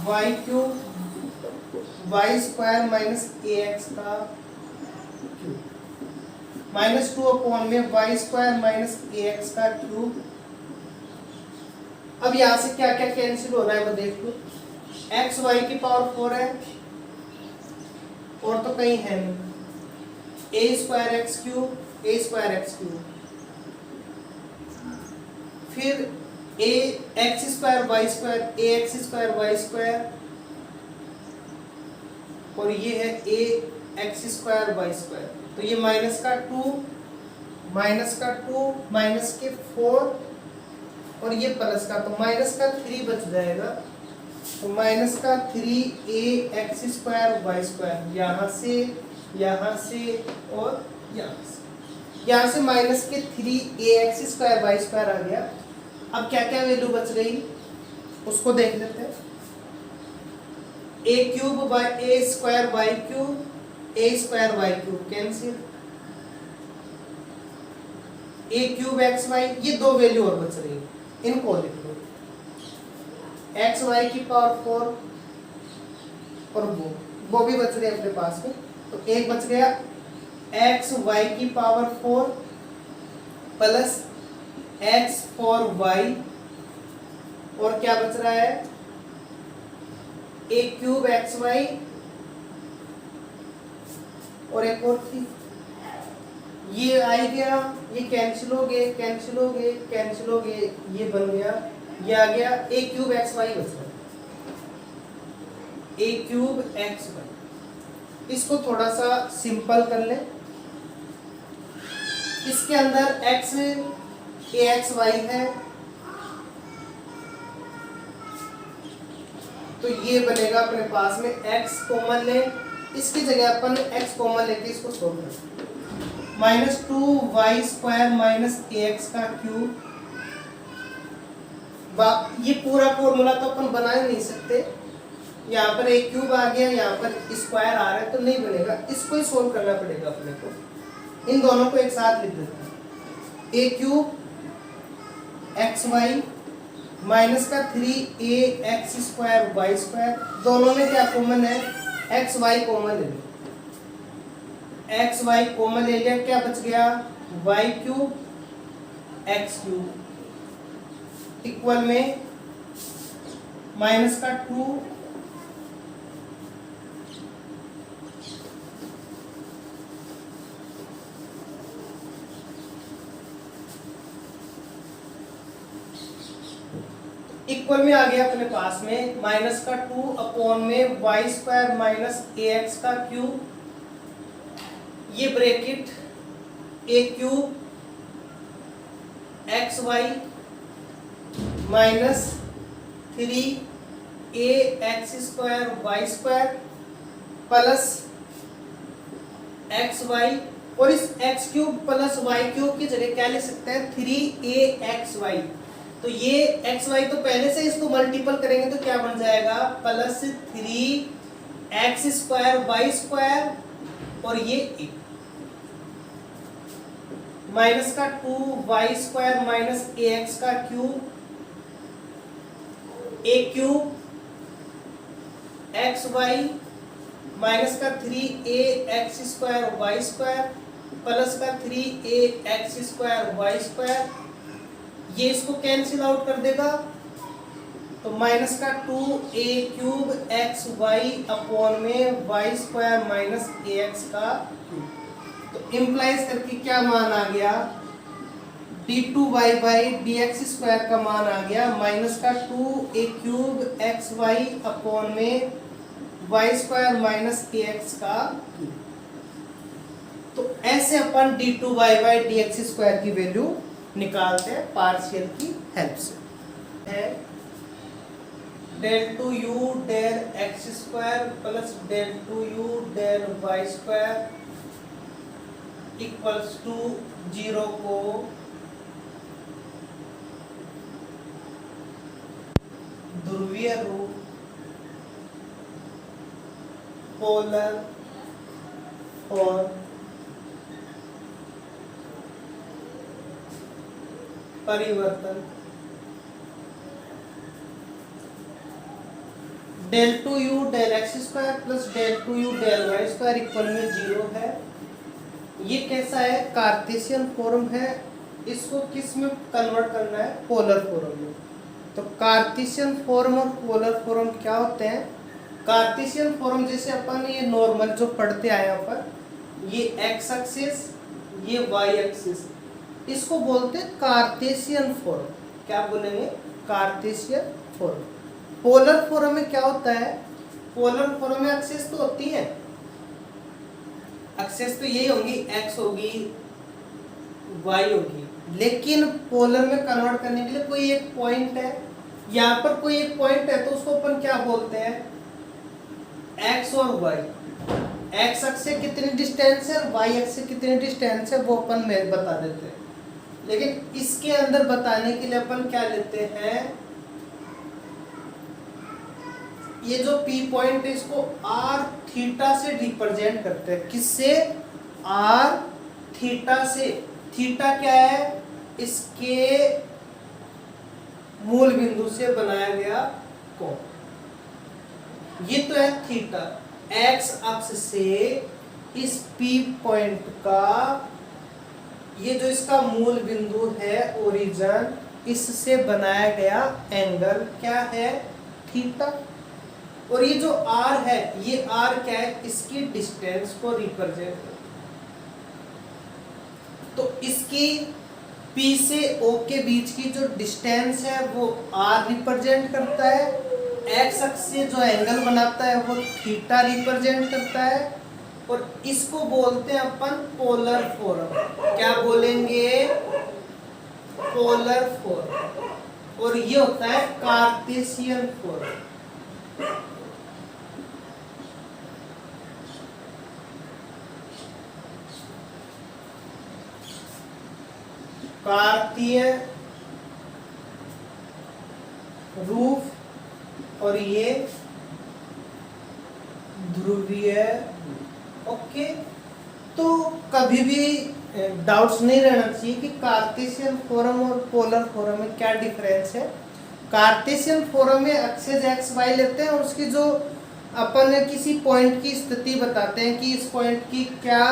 A: y cube y square minus ax का क्यूब माइनस 2 अपॉन में वाई स्क्वायर माइनस ax का क्यूब। अब यहां से क्या क्या कैंसिल हो रहा है वो देख लो, एक्स वाई की पावर 4 है और तो कहीं है नहीं, a square x cube a square x cube, फिर a x square y square a x square y square, और ये है a x square y square, तो ये माइनस का 2 माइनस के 4 और ये प्लस का, तो माइनस का 3 बच जाएगा, तो माइनस का 3ax स्क्वायर वाई स्क्वायर, यहाँ से और यहाँ से माइनस के 3ax स्क्वायर वाई स्क्वायर आ गया, अब क्या क्या वैल्यू बच रही उसको देख लेते हैं। A cube by a square y cube, a square y cube cancel, a cube x y, ये दो वैल्यू और बच रही है, इनको लिख लो, एक्स वाई की पावर 4 और वो भी बच रहे अपने पास में। तो एक बच गया एक्स वाई की power 4 plus x four y, और क्या बच रहा है ए क्यूब एक्स वाई, और एक और थी ये आई गया, ये कैंसिल हो गए कैंसिल हो गए कैंसिल हो गए, ये बन गया, ये आ गया ए क्यूब एक्स वाई बच रहा है, ए क्यूब एक्स वाई। इसको थोड़ा सा सिंपल कर लें, इसके अंदर x ए एक्स वाई है, तो ये बनेगा अपने पास में x कॉमन ले, इसकी जगह अपन x कॉमन लेके इसको सोल्व करें, -2y² माइनस ए एक्स का क्यूब। ये पूरा फॉर्मूला तो अपन बना ही नहीं सकते, यहाँ पर ए क्यूब आ गया, यहाँ पर स्क्वायर आ रहा है तो नहीं बनेगा, इसको ही सोल्व करना पड़ेगा अपने को। इन दोनों को एक साथ लिख देते हैं, a cube x y minus का 3ax² y², दोनों में क्या कॉमन है एक्स वाई कॉमन ले लो, एक्स वाई कॉमन ले लिया, क्या बच गया y cube x cube equal में माइनस का 2 इक्वल में आ गया अपने पास में माइनस का 2 अपॉन में y² माइनस ए एक्स का क्यूब, ये bracket a cube x y minus 3ax² y² plus x y, और इस x cube plus y cube की जगह क्या लिख सकते हैं 3axy, तो ये एक्स वाई तो पहले से इसको मल्टीपल करेंगे तो क्या बन जाएगा प्लस 3x² y² और ये एक माइनस का 2y² माइनस ए एक्स का क्यूब, ए क्यूब एक्स वाई माइनस का 3ax² y² प्लस का 3ax² y², ये इसको कैंसिल आउट कर देगा, तो माइनस का 2a cube x Y upon में y² माइनस ए एक्स का क्यूब, तो इम्प्लाइज करके क्या मान आ गया d2y बाई dx² का मान आ गया माइनस का 2a cube x Y upon में y² माइनस ए एक्स का क्यूब। तो ऐसे अपन d2y बाई dx² की वैल्यू निकालते हैं पार्शियल की हेल्प से, है del 2u del x² plus del 2u del y² equals to 0 को ध्रुवीय रूप पोलर और परिवर्तन del 2u del x² plus del 2u del y² equal में 0 है। ये कैसा है कार्टेशियन फॉर्म है, इसको किस में कन्वर्ट करना है पोलर फॉर्म में। तो कार्टेशियन फॉर्म और पोलर फॉर्म क्या होते हैं, कार्टेशियन फॉर्म जैसे अपन ये नॉर्मल जो पढ़ते आए यहाँ पर, ये x एक्सिस ये y एक्सिस, इसको बोलते हैं कार्टेशियन फॉर्म। क्या बोलेंगे कार्टेशियन फॉर्म। पोलर फॉर्म में क्या होता है, पोलर फॉर्म में एक्सिस तो होती है, एक्सिस तो यही होंगी x होगी y होगी, लेकिन पोलर में कन्वर्ट करने के लिए कोई एक पॉइंट है, यहाँ पर कोई एक पॉइंट है तो उसको अपन क्या बोलते हैं x और y। x अक्ष से कितनी डिस्टेंस है, y अक्ष से कितनी डिस्टेंस है वो अपन में बता देते हैं। लेकिन इसके अंदर बताने के लिए अपन क्या लेते हैं, ये जो P पॉइंट है इसको R थीटा से रिप्रेजेंट करते हैं। किससे? R थीटा से। थीटा क्या है? इसके मूल बिंदु से बनाया गया कोण। ये तो है थीटा। एक्स अक्ष से इस P पॉइंट का, ये जो इसका मूल बिंदु है ओरिजिन, इससे बनाया गया एंगल क्या है? थीटा। और ये जो R है, ये R क्या है? इसकी डिस्टेंस को रिप्रेजेंट करता है। तो इसकी P से O के बीच की जो डिस्टेंस है वो R रिप्रेजेंट करता है। एक्स अक्ष से जो एंगल बनाता है वो थीटा रिप्रेजेंट करता है। और इसको बोलते हैं अपन पोलर फॉर्म। क्या बोलेंगे? Polar form. और ये होता है कार्टेशियन फॉर्म। कार्तीय रूप और ये ध्रुवीय। ओके, तो कभी भी डाउट्स नहीं रहना चाहिए कि कार्टेशियन फॉर्म और पोलर फॉर्म में क्या डिफरेंस है। कार्टेशियन फॉर्म में एक्सिस एक्स वाई लेते हैं और उसकी जो अपन किसी पॉइंट की स्थिति बताते हैं कि इस पॉइंट की क्या,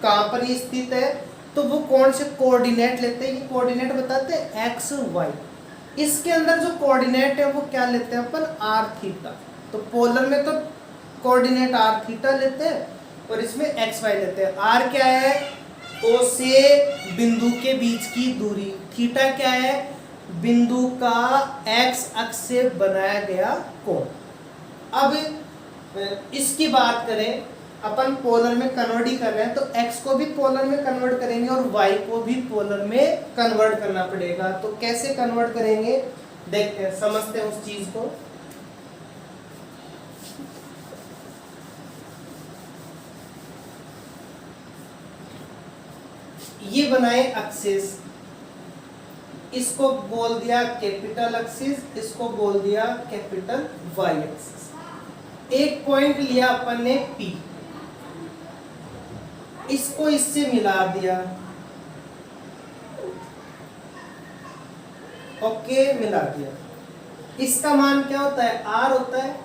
A: कहाँ पर ये स्थित है, तो वो कौन से कोऑर्डिनेट लेते हैं? ये कोऑर्डिनेट बताते हैं एक्स वाई। इसके अंदर जो कोऑर्डिनेट है वो क्या लेते हैं अपन? R theta. तो पोलर में तो कोऑर्डिनेट आर थीटा लेते हैं और इसमें एक्स वाई लेते हैं। आर क्या है? ओ से बिंदु के बीच की दूरी। थीटा क्या है? बिंदु का एक्स अक्ष से बनाया गया कोण। अब इसकी बात करें, अपन पोलर में कन्वर्ट ही कर रहे हैं तो x को भी पोलर में कन्वर्ट करेंगे और y को भी पोलर में कन्वर्ट करना पड़ेगा। तो कैसे कन्वर्ट करेंगे देखते हैं, समझते हैं उस चीज को। ये बनाए एक्सिस, इसको बोल दिया कैपिटल एक्सिस, इसको बोल दिया कैपिटल y एक्सिस। एक पॉइंट लिया अपन ने P, इसको इससे मिला दिया। ओके, मिला दिया। इसका मान क्या होता है? R होता है।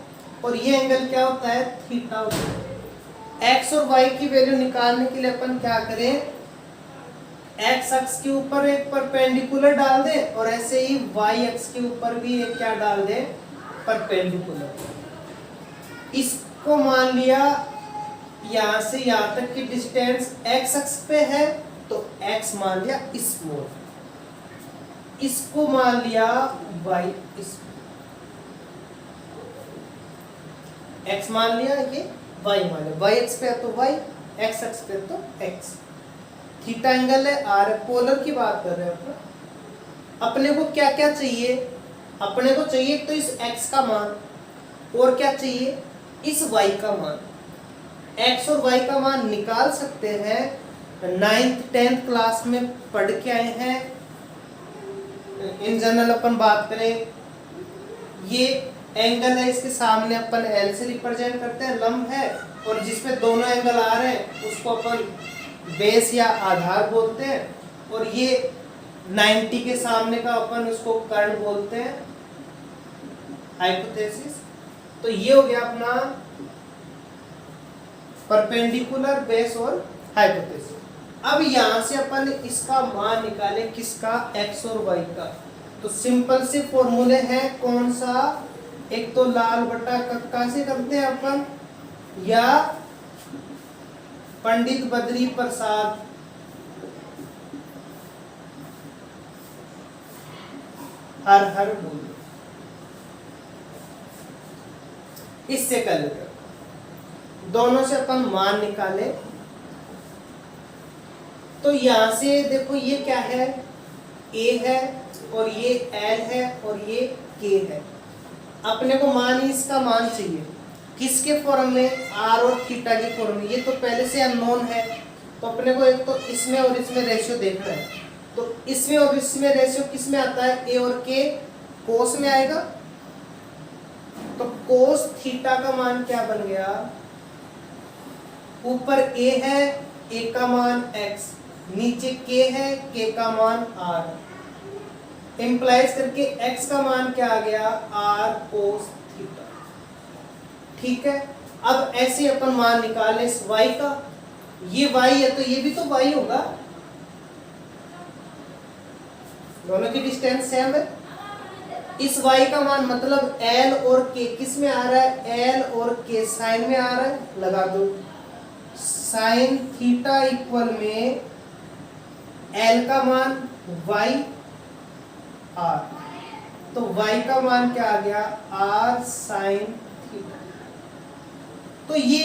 A: और ये एंगल क्या होता है? थीटा होता है। x और y की वैल्यू निकालने के लिए अपन क्या करें? x अक्ष के ऊपर एक परपेंडिकुलर डाल दें और ऐसे ही y अक्ष के ऊपर भी एक क्या डाल दें? परपेंडिकुलर। इसको मान लिया यहां से यहां तक की डिस्टेंस x अक्ष पे है तो x मान लिया स्मॉल, इसको मान लिया y, इस x मान लिया, ये y मान लिया। y अक्ष पे है तो y, x अक्ष पे तो x। थीटा एंगल है, r है। पोलर की बात कर रहे हैं अपने को क्या क्या चाहिए? अपने को चाहिए तो इस x का मान, और क्या चाहिए? इस y का मान। x और y का मान निकाल सकते हैं, 9th 10th क्लास में पढ़ के आए हैं। इन जनरल अपन बात करें, ये एंगल है, इसके सामने अपन L से रिप्रेजेंट करते हैं, लंब है, और जिसपे दोनों एंगल आ रहे हैं उसको अपन बेस या आधार बोलते हैं। और ये 90 के सामने का अपन उसको कर्ण बोलते हैं, हाइपोथेसिस। तो ये हो गया अपना परपेंडिकुलर, बेस और हाइपोथेसिस। अब यहां से अपन इसका मान निकाले, किसका? x और y का। तो सिंपल से फॉर्मूले हैं, कौन सा? एक तो लाल बटा कक्का से करते हैं अपन, या पंडित बद्री प्रसाद हर हर बोल, इससे कर लेते हैं। दोनों से अपन मान निकाले तो यहां से देखो ये क्या है? A है और ये L है और ये K है। अपने को मान ही इसका मान चाहिए, किसके फॉर्म में? R और थीटा के फॉर्म में। ये तो पहले से अननोन है तो अपने को एक तो इसमें और इसमें रेशियो देखना है। तो इसमें और इसमें रेशियो किस में आता है, ए और के कोस में आएगा। तो कोस थीटा का मान क्या बन गया, ऊपर ए है, ए का मान x, नीचे k है, k का मान r, इंप्लाइज करके x का मान क्या आ गया, r cos थीटा। ठीक है, अब ऐसे अपन मान निकालें इस y का, ये y है तो ये भी तो y होगा, दोनों की डिस्टेंस सेम है। इस y का मान मतलब l और k किस में आ रहा है, l और k साइन में आ रहा है, लगा दो साइन थीटा इक्वल में l का मान y r, तो y का मान क्या आ गया, r साइन थीटा। तो ये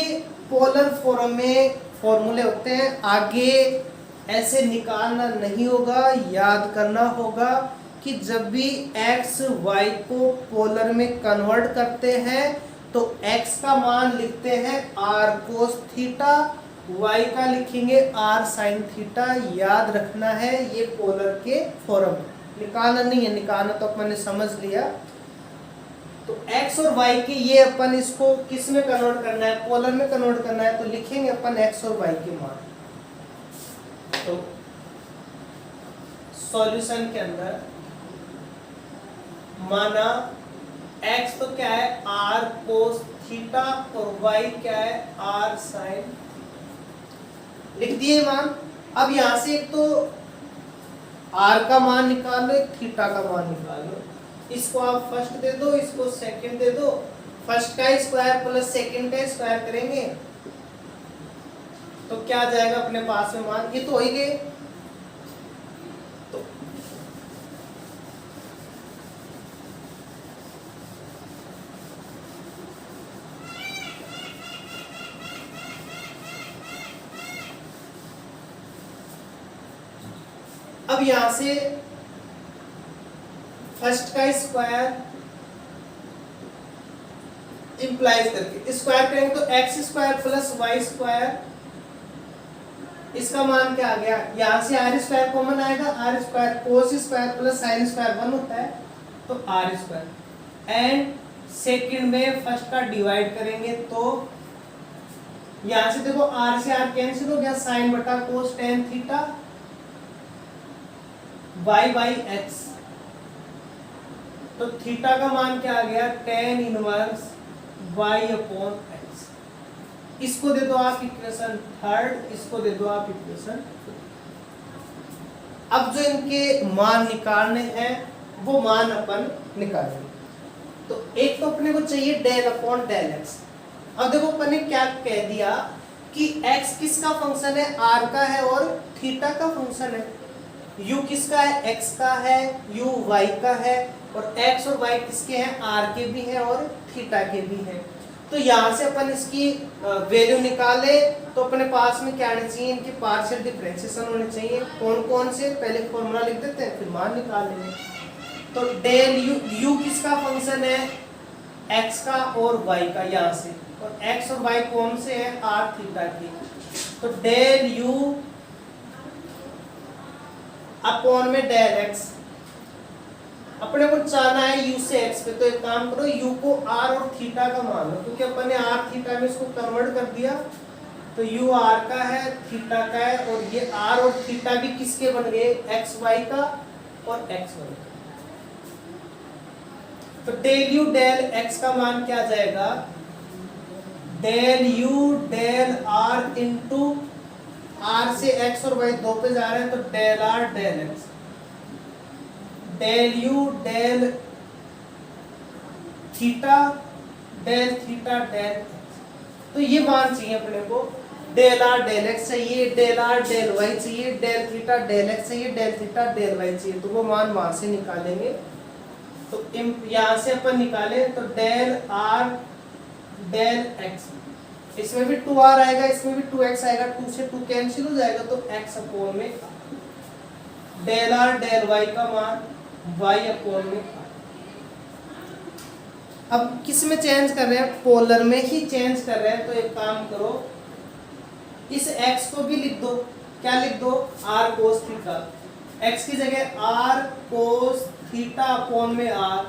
A: पोलर फॉर्म में फॉर्मूले होते हैं, आगे ऐसे निकालना नहीं होगा, याद करना होगा कि जब भी x y को पोलर में कन्वर्ट करते हैं तो x का मान लिखते हैं r cos थीटा, y का लिखेंगे r sin थीटा। याद रखना है, ये पोलर के फॉर्म, निकालना नहीं है, निकालना तो अपन ने समझ लिया। तो x और y के ये अपन इसको किस में कन्वर्ट करना है, पोलर में कन्वर्ट करना है, तो लिखेंगे अपन x और y के मान। तो सॉल्यूशन के अंदर माना x तो क्या है r cos थीटा और y क्या है r sin, लिख दिए मान। अब यहां से एक तो r का मान निकाल लो, एक थीटा का मान निकाल लो, इसको आप फर्स्ट दे दो, इसको सेकंड दे दो, फर्स्ट का स्क्वायर प्लस सेकंड का स्क्वायर करेंगे तो क्या जाएगा अपने पास में मान, ये तो हो ही गए। तो अब यहां से फर्स्ट का स्क्वायर इंप्लाइज करके स्क्वायर करेंगे तो x square plus y square, इसका मान क्या आ गया, यहां से आर स्क्वायर कॉमन आएगा, r square cos square plus sine square 1 होता है तो आर स्क्वायर, एंड सेकंड में फर्स्ट का डिवाइड करेंगे तो यहां से देखो आर से आर कैंसिल हो गया, साइन बटा cos tan theta y by x, तो थीटा का मान क्या आ गया, tan inverse y upon x. इसको दे दो आप इक्वेशन थर्ड, इसको दे दो आप इक्वेशन। अब जो इनके मान निकालने हैं वो मान अपन निकालेंगे। तो एक तो अपने को चाहिए डेल अपॉन डेल एक्स। अब देखो अपन ने क्या कह दिया कि x किसका फंक्शन है, r का है और थीटा का फंक्शन है। u किसका है, x का है, u y का है, और x और y किसके हैं, r के भी हैं और थीटा के भी हैं। तो यहाँ से अपन इसकी वैल्यू निकाले तो अपने पास में क्या आने चाहिए, इनके पार्शियल डिफरेंशिएशन होने चाहिए। कौन कौन से, पहले फॉर्मूला लिख देते हैं फिर मान निकाल लेंगे। तो डेल u किसका फंक्शन है, x का और y का, यहाँ से, और x और y कौन से हैं, r थीटा के। तो डेल u अपॉन में डेल x, अपने को चाहना है u से x पे, तो एक काम करो u को r और थीटा का मान लो, क्योंकि अपन ने r थीटा में इसको कन्वर्ट कर दिया। तो u r का है, थीटा का है, और ये r और थीटा भी किसके बन गए, x y का और x y का। तो डेल u डेल x का मान क्या जाएगा, del u del r into r से x और y दो पे जा रहे हैं तो del r del x, del u del theta del theta del x। तो ये मान चाहिए अपने को, डेल r डेल x चाहिए, डेल r डेल y चाहिए, डेल थीटा डेल x चाहिए, डेल थीटा डेल y चाहिए। तो वो मान वहां से निकालेंगे। तो यहां से अपन निकाले तो डेल r डेल x, इसमें भी 2r आएगा, इसमें भी 2x आएगा, 2 से 2 कैंसिल हो जाएगा तो x अपॉन में डेल r डेल y का मान y अपॉन में। अब किस में चेंज कर रहे हैं, पोलर में ही चेंज कर रहे हैं। तो एक काम करो, इस x को भी लिख दो, क्या लिख दो, r cos थीटा, x की जगह r cos थीटा अपॉन में r,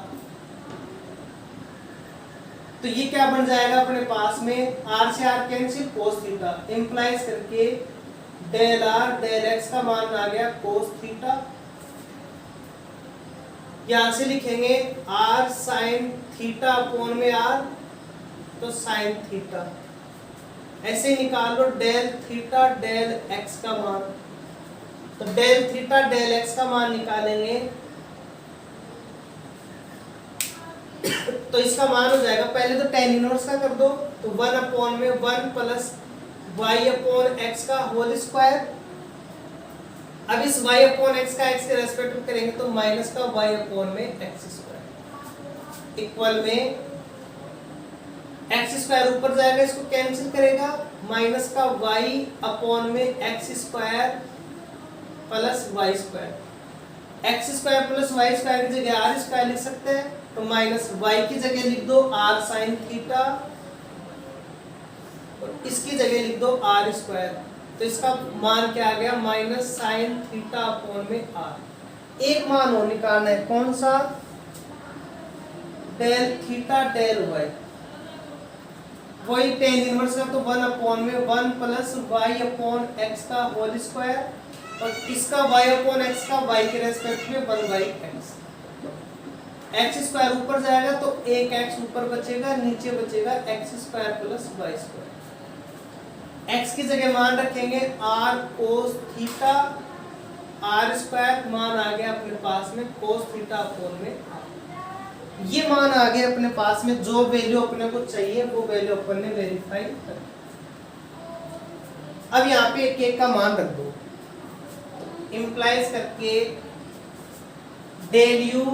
A: तो ये क्या बन जाएगा अपने पास में, r से r cancel, cos theta implies करके डेल r डेल x का मान आ गया cos थीटा। यहां से लिखेंगे r sin थीटा अपॉन में r, तो sin थीटा। ऐसे निकाल लो डेल थीटा डेल x का मान, तो डेल थीटा डेल x का मान निकालेंगे तो इसका मान हो जाएगा, पहले तो tan इनवर्स का कर दो, तो 1 अपॉन में 1 प्लस y अपॉन x का होल स्क्वायर। अब इस y अपॉन x का x के रेस्पेक्ट में करेंगे तो माइनस का y अपॉन में x स्क्वायर इक्वल में x स्क्वायर ऊपर जाएगा, इसको कैंसिल करेगा, माइनस का y अपॉन में x square plus y square. x square plus y square की जगह r स्क्वायर लिख सकते हैं, तो माइनस y की जगह लिख दो r sin थीटा और इसकी जगह लिख दो r स्क्वायर, तो इसका मान क्या आ गया, माइनस sin थीटा अपॉन में r। एक मान और निकालना है, कौन सा, डेल थीटा डेल y, वही tan इनवर्स का, तो 1 अपॉन में 1 प्लस y अपॉन x का होल स्क्वायर और इसका y अपॉन x का y के रेस्पेक्ट में 1/x। x स्क्वायर ऊपर जाएगा तो एक x ऊपर बचेगा, नीचे बचेगा x square plus y square. x की जगह मान रखेंगे r cos theta, r square मान आ गया अपने पास में cos थीटा अपॉन में r। ये मान आ गया अपने पास में, जो वैल्यू अपने को चाहिए वो वैल्यू अपन ने वेरीफाई कर। अब यहाँ पे एक एक का मान रख दो, इंप्लाइज करके डेल u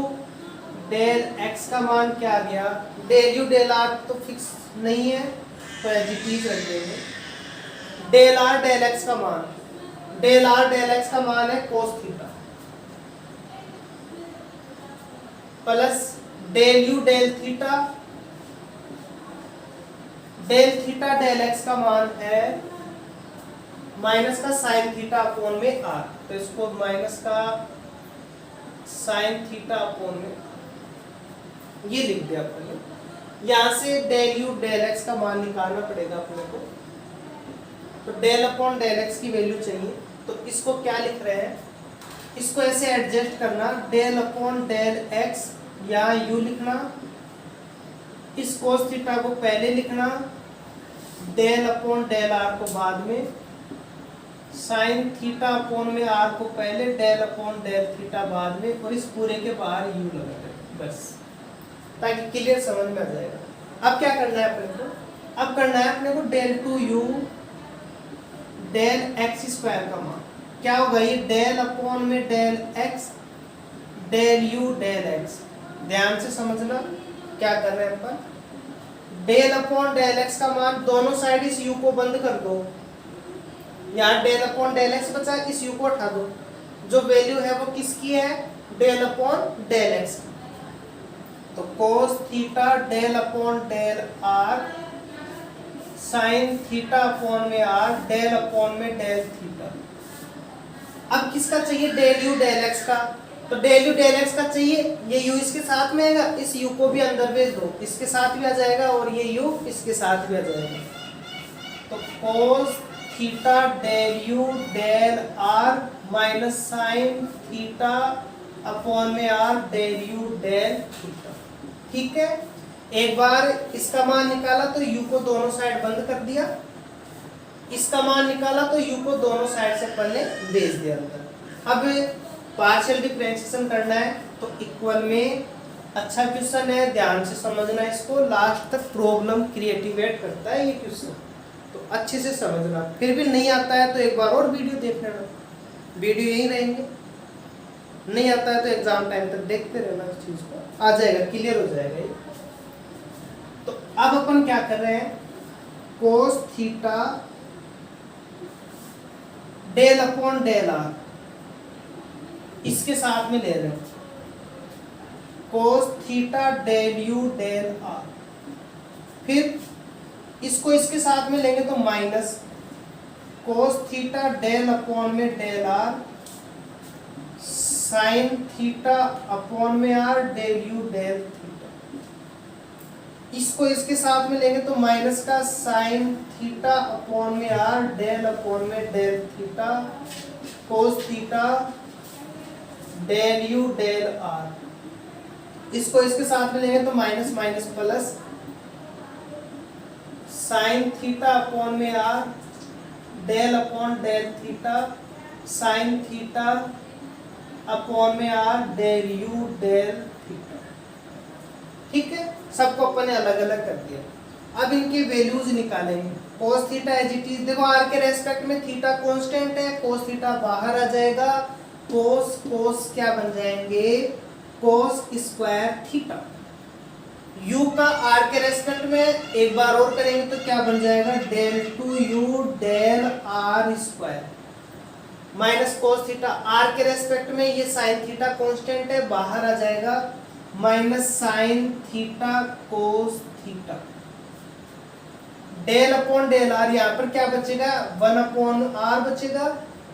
A: डेल x का मान क्या आ गया, डेल u डेल r तो फिक्स नहीं है तो एज इट इज रख देंगे। डेल r डेल x का मान, डेल r डेल x का मान है cos theta plus del u del theta, del theta del x का मान है माइनस का sin थीटा अपॉन में r, तो इसको माइनस का sin थीटा अपॉन में ये लिख दिया अपन ने। यहाँ से डेल u डेल x का मान निकालना पड़ेगा अपने को, तो डेल अपॉन डेल x की वैल्यू चाहिए, तो इसको क्या लिख रहे हैं, इसको ऐसे एडजस्ट करना, डेल अपॉन डेल x या u लिखना, इस cos थीटा को पहले लिखना, डेल अपॉन डेल r को बाद में, sin थीटा अपॉन में r को पहले, डेल अपॉन डेल थीटा बाद में, और इस पूरे के बाहर u लगा दें बस, ताकि क्लियर समझ में आ जाएगा। अब क्या करना है अपने को, अब करना है अपने को del two u del x square का मान क्या होगा, ये डेल अपॉन में del x del u del x। ध्यान से समझना क्या कर रहे हैं अपन, डेल अपॉन डेल x का मान, दोनों साइड इस u को बंद कर दो, यहाँ डेल अपॉन डेल x बचा, इस u को हटा दो, जो वैल्यू है वो किसकी है, डेल अपॉन डेल x। तो cos theta del upon del r sin theta upon में r डेल अपॉन में डेल थीटा। अब किसका चाहिए, डेल u डेल x का, तो डेल u डेल x का चाहिए, ये u इसके साथ में आएगा, इस u को भी अंदर भेज दो, इसके साथ भी आ जाएगा, और ये u इसके साथ भी आ जाएगा, तो cos theta del u del r minus sine theta upon में r del u del theta. ठीक है, एक बार इसका मान निकाला तो u को दोनों साइड बंद कर दिया, इसका मान निकाला तो u को दोनों साइड से अपन ने भेज दिया अंदर। अब पार्शियल डिफरेंशिएशन करना है, तो इक्वल में अच्छा क्वेश्चन है, ध्यान से समझना इसको, लास्ट तक प्रॉब्लम क्रिएटिवेट करता है ये क्वेश्चन, तो अच्छे से समझना। फिर भी नहीं आता है तो एक बार और वीडियो देख लेना, वीडियो यहीं रहेंगे, नहीं आता है तो एग्जाम टाइम तक देखते रहना, इस चीज को आ जाएगा, क्लियर हो जाएगा ये। तो अब अपन क्या कर रहे हैं, cos theta del upon del r इसके साथ में ले रहे हैं, cos theta del u del r, फिर इसको इसके साथ में लेंगे तो minus cos theta del upon में del r sine theta upon में r del u del theta. इसको इसके साथ में लेंगे तो माइनस का साइन थीटा अपॉन में आर डेल अपॉन में del theta cos theta del u del r. इसको इसके साथ में लेंगे तो minus minus plus sine theta upon में r del upon del theta sine theta upon में r del u del theta. ठीक है, सबको अपन ने अलग अलग कर दिया। अब इनकी वैल्यूज निकालेंगे। Cos theta as it is, देखो आर के रेस्पेक्ट में थीटा कांस्टेंट है, कोस थीटा बाहर आ जाएगा, कोस कोस क्या बन जाएंगे, कोस स्क्वायर थीटा। u का r के रेस्पेक्ट में एक बार और करेंगे तो क्या बन जाएगा, del two u del r square minus cos theta. r के रेस्पेक्ट में ये साइन थीटा कांस्टेंट है, बाहर आ जाएगा, minus sine theta cos theta del upon del r। यहाँ पर क्या बचेगा, 1 अपॉन r बचेगा,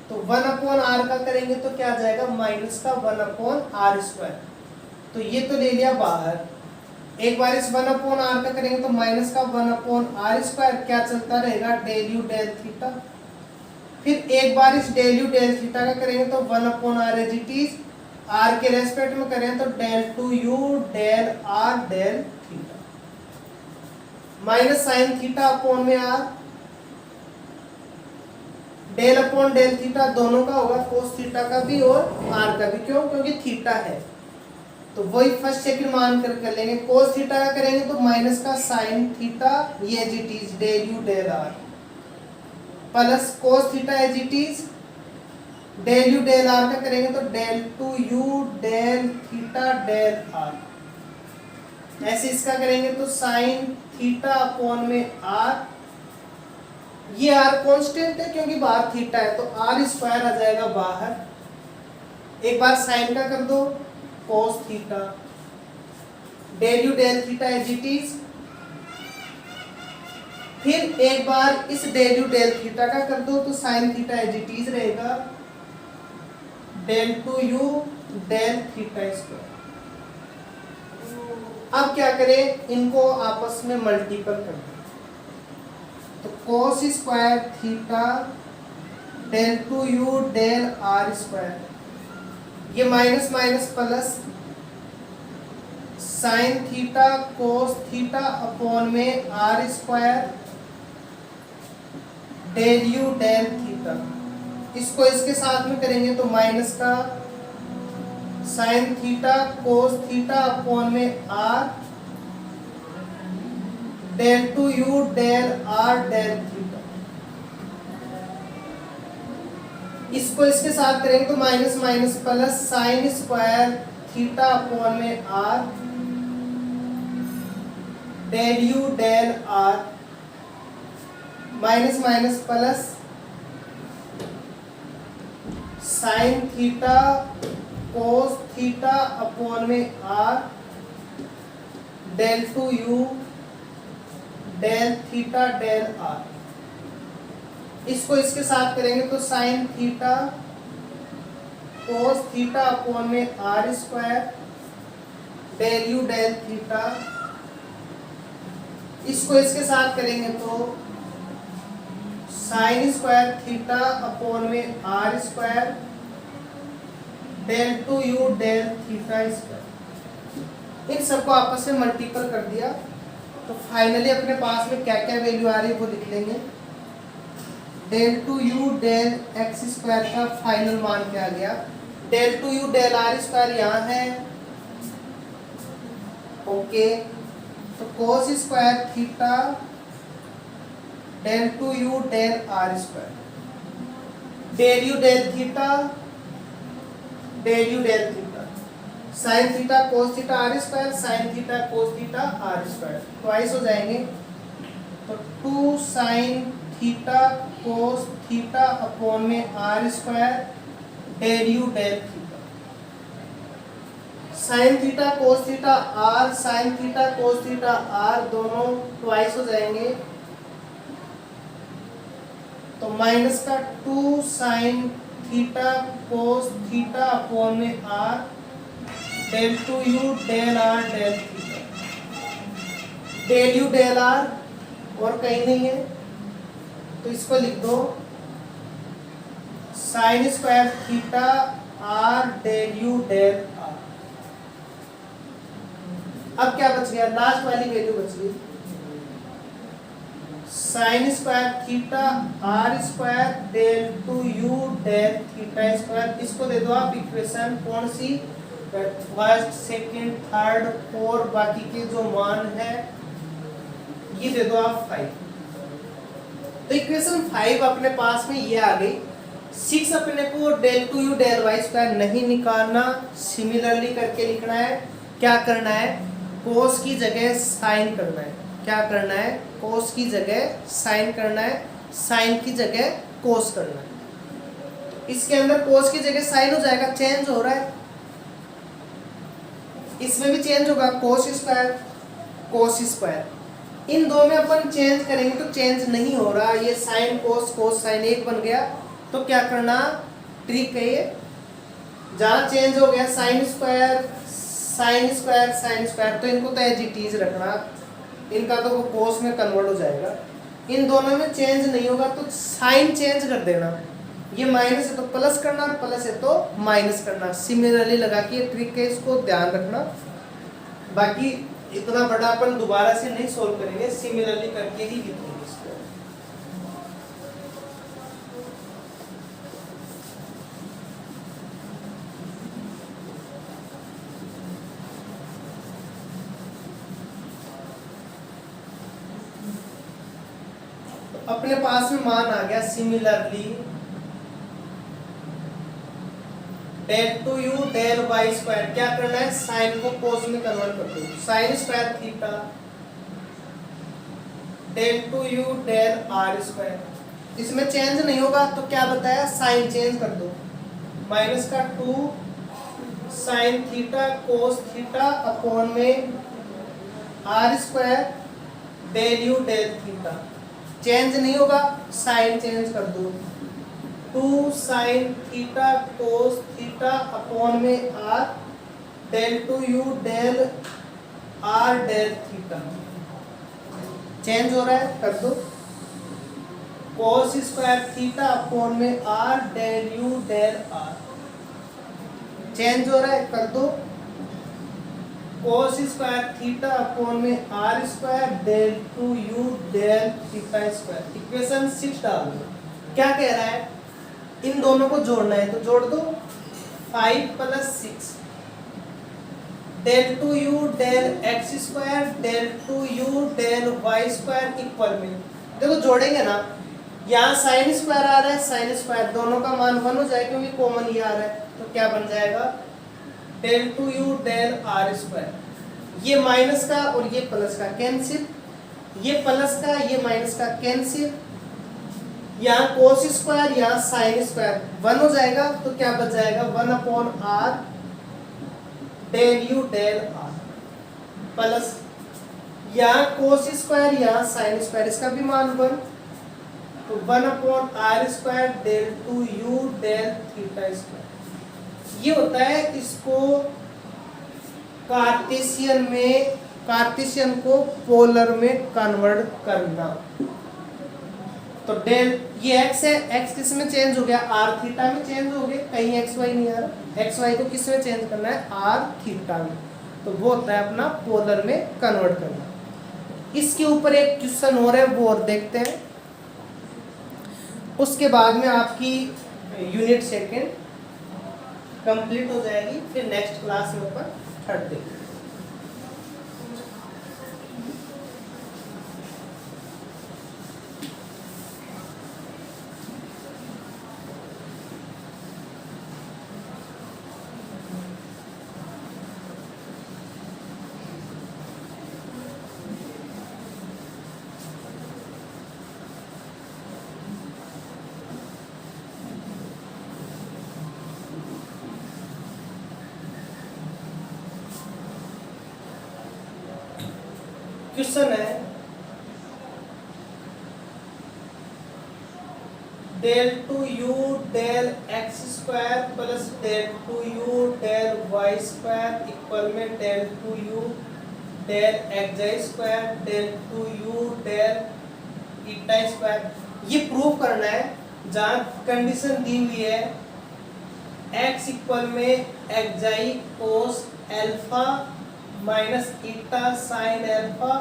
A: तो 1 अपॉन r का करेंगे तो क्या आ जाएगा, माइनस का 1 अपॉन r स्क्वायर। तो ये तो ले लिया बाहर। एक बार इस 1 अपॉन r का करेंगे तो माइनस का 1 अपॉन r स्क्वायर क्या चलता रहेगा, डेल यू डेल थीटा। फिर एक बार इस डेल यू डेल थीटा का करेंगे तो 1 upon r as it is, r के रेस्पेक्ट में करें तो del two u del r del theta minus sine theta upon में r del upon del theta दोनों का होगा, कोस थीटा का भी और r का भी। क्यों, क्योंकि थीटा है तो वही फर्स्ट सेकंड मान कर लेंगे। कोस थीटा का करेंगे तो माइनस का साइन थीटा ये as it is del u del r plus cos theta as it is del u del r का करेंगे तो del two u del theta del r। ऐसे इसका करेंगे तो साइन थीटा अपॉन में r, ये r कांस्टेंट है क्योंकि बाहर थीटा है तो r स्क्वायर आ जाएगा बाहर। एक बार साइन का कर दो, cos theta del u del theta as it is. फिर एक बार इस डेल यू डेल थीटा का कर दो तो sine theta as it is रहेगा, del two u del theta square. अब क्या करें, इनको आपस में मल्टीपल कर दें तो cos square theta del two u del r square, ये minus minus plus sine theta cos theta upon में r square del u del theta. इसको इसके साथ में करेंगे तो माइनस का sine theta cos theta upon में r del two u del r del theta. इसको इसके साथ करेंगे तो minus minus plus sine square theta upon में r del u del r minus minus plus sine theta cos theta upon में r del two u del theta del r। इसको इसके साथ करेंगे तो sine theta cos theta upon में r square del u del theta. इसको इसके साथ करेंगे तो साइन स्क्वायर थीटा अपॉन में r square del two u del theta square. इन सबको आपस में मल्टीपल कर दिया तो फाइनली अपने पास में क्या क्या वैल्यू आ रही है वो लिख लेंगे। Del two u del x square का फाइनल मान क्या आ गया, del two u del r square यहाँ है, ओके। तो cos square theta del two u del r square del u del theta del u del theta sine theta cos theta r square sine theta cos theta r square twice हो जाएंगे तो 2 sine theta cos theta upon में r square del u del theta. Sine theta cos theta r sine theta cos theta r दोनों ट्वाइस हो जाएंगे तो माइनस का 2 sine theta cos theta upon में r del two u del r del theta, del u del r और कहीं नहीं है तो इसको लिख दो sine square theta r del u del r. अब क्या बच गया, लास्ट वाली वैल्यू बच गई sine square theta r square del two u del theta square. इसको दे दो आप इक्वेशन कौन सी, फर्स्ट सेकंड थर्ड और बाकी के जो मान है ये दे दो आप 5। तो इक्वेशन 5 अपने पास में ये आ गई। 6 अपने को del two u del Y square नहीं निकालना, सिमिलरली करके लिखना है। क्या करना है, कोस की जगह साइन करना है। क्या करना है, कोस की जगह साइन करना है, साइन की जगह कोस करना है। इसके अंदर कोस की जगह साइन हो जाएगा, चेंज हो रहा है। इसमें भी चेंज होगा, कोस स्क्वायर कोस स्क्वायर। इन दो में अपन चेंज करेंगे तो चेंज नहीं हो रहा, ये साइन कोस कोस साइन एक बन गया। तो क्या करना, ट्रिक है ये, जहां चेंज हो गया sine square sine square sine square तो इनको तो एज इट इज रखना, इनका तो वो कोस में कन्वर्ट हो जाएगा। इन दोनों में चेंज नहीं होगा तो साइन चेंज कर देना, ये माइनस है तो प्लस करना और प्लस है तो माइनस करना। सिमिलरली लगा के ये ट्रिक है, इसको ध्यान रखना। बाकी इतना बड़ा अपन दोबारा से नहीं सोल्व करेंगे, सिमिलरली करके ही लिखेंगे इसको। अपने पास में मान आ गया similarly del two u del Y square. क्या करना है, साइन को कोस में कन्वर्ट कर दो, sine square theta del two u del r square. इसमें चेंज नहीं होगा तो क्या बताया, साइन चेंज कर दो, माइनस का 2 sine theta cos theta upon में r square del u del theta. Change नहीं होगा, साइन चेंज कर दो, 2 sine theta cos theta upon में r del two u del r del theta. Change हो रहा है, कर दो, कोस स्क्वायर थीटा अपॉन में r del u del r. Change हो रहा है, कर दो, कोस स्क्वायर थीटा अपॉन में r square del two u del theta square. Equation 6 डाल दो। क्या कह रहा है, इन दोनों को जोड़ना है तो जोड़ दो, 5 + 6 del two u del x square del two u del Y square equal में। देखो जोड़ेंगे ना, यहाँ साइन स्क्वायर आ रहा है, साइन स्क्वायर दोनों का मान 1 हो जाएगा क्योंकि कॉमन ये आ रहा है। तो क्या बन जाएगा, del two u del r square. ये माइनस का और ये प्लस का कैंसिल, ये प्लस का ये माइनस का कैंसिल, यहाँ कोस स्क्वायर यहाँ साइन स्क्वायर 1 हो जाएगा। तो क्या बच जाएगा, 1/r del u del r plus यहाँ कोस स्क्वायर यहाँ साइन स्क्वायर, इसका भी मान 1 तो 1/r square del two u del theta square. ये होता है इसको कार्टेशियन में, कार्टेशियन को पोलर में कन्वर्ट करना। तो डेल ये x है, x किस में चेंज हो गया, r थीटा में चेंज हो गए, कहीं x y नहीं आ रहा। x y को किस में चेंज करना है, r थीटा में। तो वो होता है अपना पोलर में कन्वर्ट करना। इसके ऊपर एक क्वेश्चन हो रहा है वो और देखते हैं, उसके बाद में आपकी यूनिट सेकंड कंप्लीट हो जाएगी। फिर नेक्स्ट क्लास में ऊपर थर्ड देखेंगे। क्वेश्चन है del two u del x square plus del two u del Y square equal में del two u del x y square del two u del eta square. ये प्रूव करना है जहाँ कंडीशन दी हुई है x इक्वल में x y cos alpha minus eta sine alpha,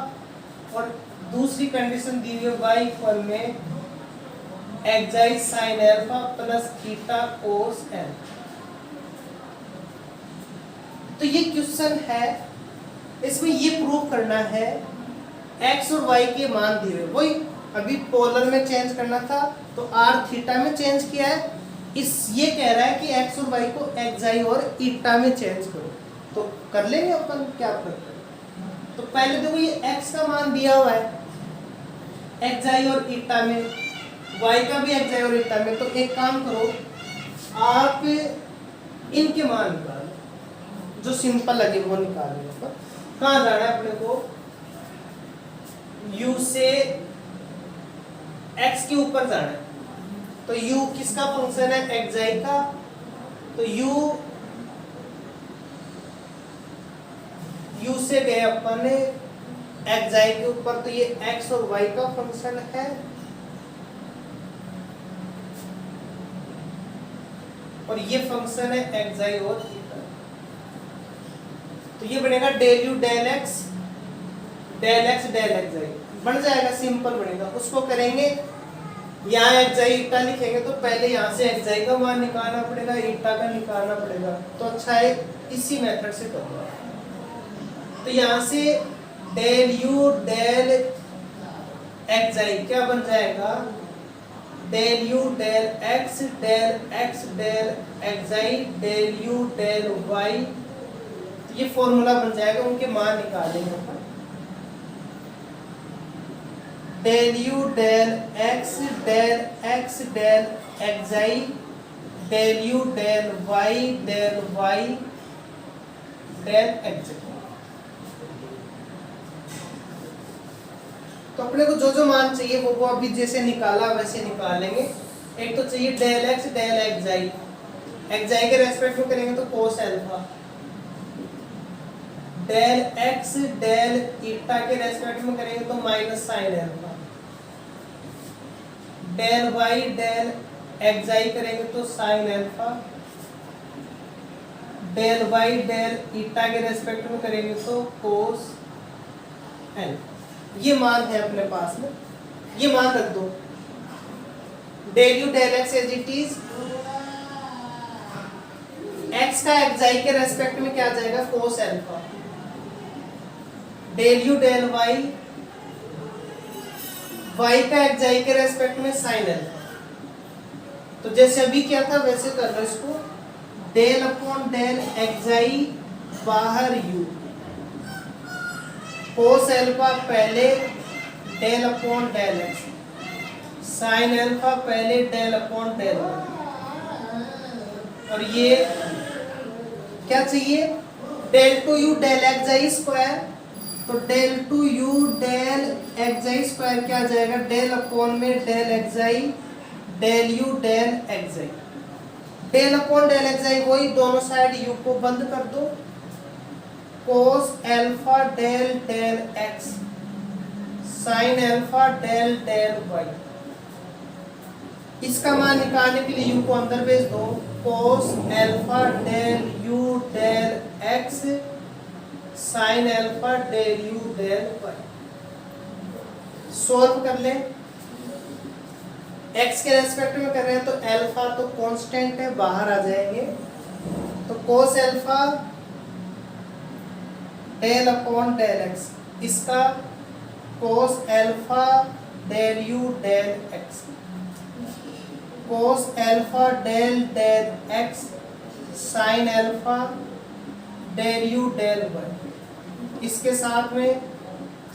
A: और दूसरी कंडीशन दी हुई है y इक्वल में x y sine alpha plus theta cos alpha. तो ये क्वेश्चन है, इसमें ये प्रूव करना है x और y के मान दिए हुए, वही अभी पोलर में चेंज करना था तो r थीटा में चेंज किया है। ये कह रहा है कि x और y को एक्स वाई और ईटा में चेंज करो, तो कर लेंगे अपन क्या करते हैं। तो पहले देखो ये x का मान दिया हुआ है एक्स वाई और ईटा में, y का भी एक्स वाई और ईटा में। तो एक काम करो, आप इनके मान निकालो, जो सिंपल लगे वो निकालेंगे। कहाँ जाना है अपने को, u से x के ऊपर जाना है। तो u किसका फंक्शन है, एक्स वाई का, तो u से गए अपन एक्स वाई के ऊपर, तो ये x और y का फंक्शन है। और ये फंक्शन है एक्स वाई और थीटा। तो ये बनेगा del u del x del x del x y, बन जाएगा, सिंपल बनेगा। उसको करेंगे, यहाँ एक्स वाई ईटा लिखेंगे तो पहले यहाँ से एक्स वाई का मान निकालना पड़ेगा, ईटा का निकालना पड़ेगा। तो अच्छा है इसी मेथड से करूँगा। तो यहाँ से del u del x y क्या बन जाएगा, del u del x del x y del u del y. तो ये फॉर्मूला बन जाएगा, उनके मान निकालेंगे अपन। Del u del x del x y del u del Y del x. तो अपने को जो जो मान चाहिए वो अभी जैसे निकाला वैसे निकालेंगे। एक तो चाहिए del x del x y के रेस्पेक्ट में करेंगे तो cos alpha, del x del eta के रेस्पेक्ट में करेंगे तो minus sine alpha, del Y del x y करेंगे तो sine alpha, del Y del eta के रेस्पेक्ट में करेंगे तो कोस एल्फा। ये मान है अपने पास में, ये मान रख दो। Del u del x as it is, x का एक्स वाई के रेस्पेक्ट में क्या आ जाएगा, cos alpha. Del u del y, y का एक्स वाई के रेस्पेक्ट में साइन एल्फा। तो जैसे अभी क्या था वैसे कर लो इसको, del upon del x y बाहर यू, कोस एल्फा पहले del upon del x, sine alpha पहले डेल अपॉन डेल वाई। और ये क्या चाहिए, del two u del x y square. तो del two u del x y square क्या आ जाएगा, डेल अपॉन में del x y del u del x y, del upon del x y वही, दोनों साइड यू को बंद कर दो, cos alpha del del x sine alpha del del Y. इसका मान निकालने के लिए यू को अंदर भेज दो, cos alpha del u del x sine alpha del u del y. Solve कर ले, एक्स के रेस्पेक्ट में कर रहे हैं तो एल्फा तो कांस्टेंट है, बाहर आ जाएंगे। तो cos alpha del upon del x, इसका cos alpha del u del x, cos alpha del del x sine alpha del u del Y. इसके साथ में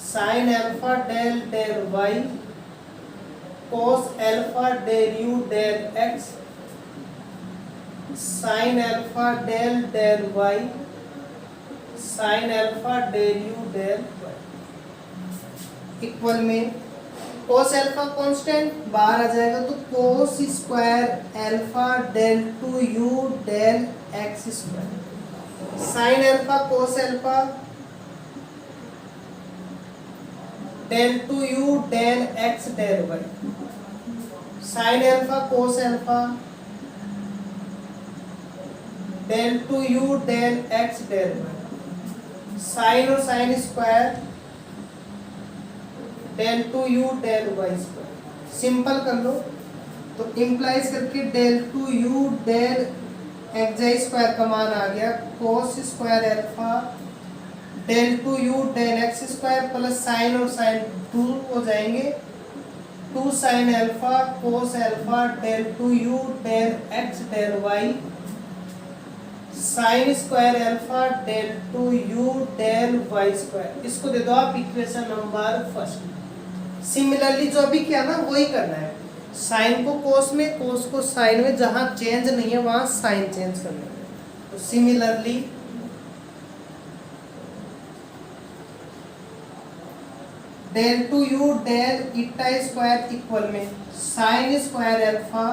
A: sine alpha del del y, cos alpha del u del x sine alpha del del y sine alpha del u del y equal में कोस अल्फा कांस्टेंट बाहर आ जाएगा, तो cos square alpha del 2u del x square, sign alpha cos alpha del 2u del x del y, sine alpha cos alpha del 2u del x del y, sine और sine square del 2u del Y square. Simple कर लो तो इम्प्लाइज करके del 2u del x y square का मान आ गया cos square alpha del 2u del x square plus sine और साइन 2 हो जाएंगे, 2 sine alpha cos alpha del 2u del x del y, sine square alpha del 2u del Y square. इसको दे दो आप इक्वेशन नंबर फर्स्ट। सिमिलरली जो अभी किया ना वही करना है, साइन को कोस में, कोस को साइन में, जहां चेंज नहीं है वहां साइन चेंज करना है। तो similarly del 2u del eta square equal में sine square alpha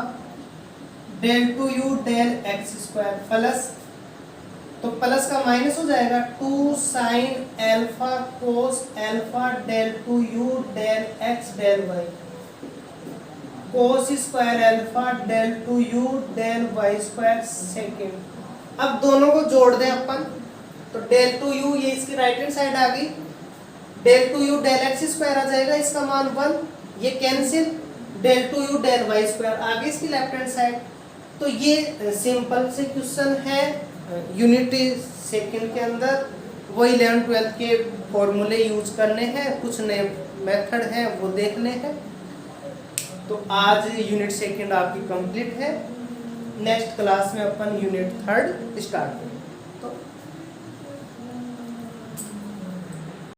A: del 2u del x square plus, तो प्लस का माइनस हो जाएगा 2 sine alpha cos alpha del 2u del x del y, cos square alpha del 2u del Y square second. अब दोनों को जोड़ दें अपन, तो डेल 2u ये इसकी राइट हैंड साइड आ गई, del 2u del x square आ जाएगा, इसका मान 1, ये cancel, del 2u del Y square आ गई इसकी लेफ्ट हैंड साइड। तो ये सिंपल से क्वेश्चन है यूनिट सेकंड के अंदर, वो 11-12 के फॉर्मूले यूज करने हैं, कुछ नए मेथड हैं वो देखने हैं। तो आज यूनिट सेकंड आपकी कंप्लीट है, नेक्स्ट क्लास में अपन यूनिट थर्ड स्टार्ट करेंगे।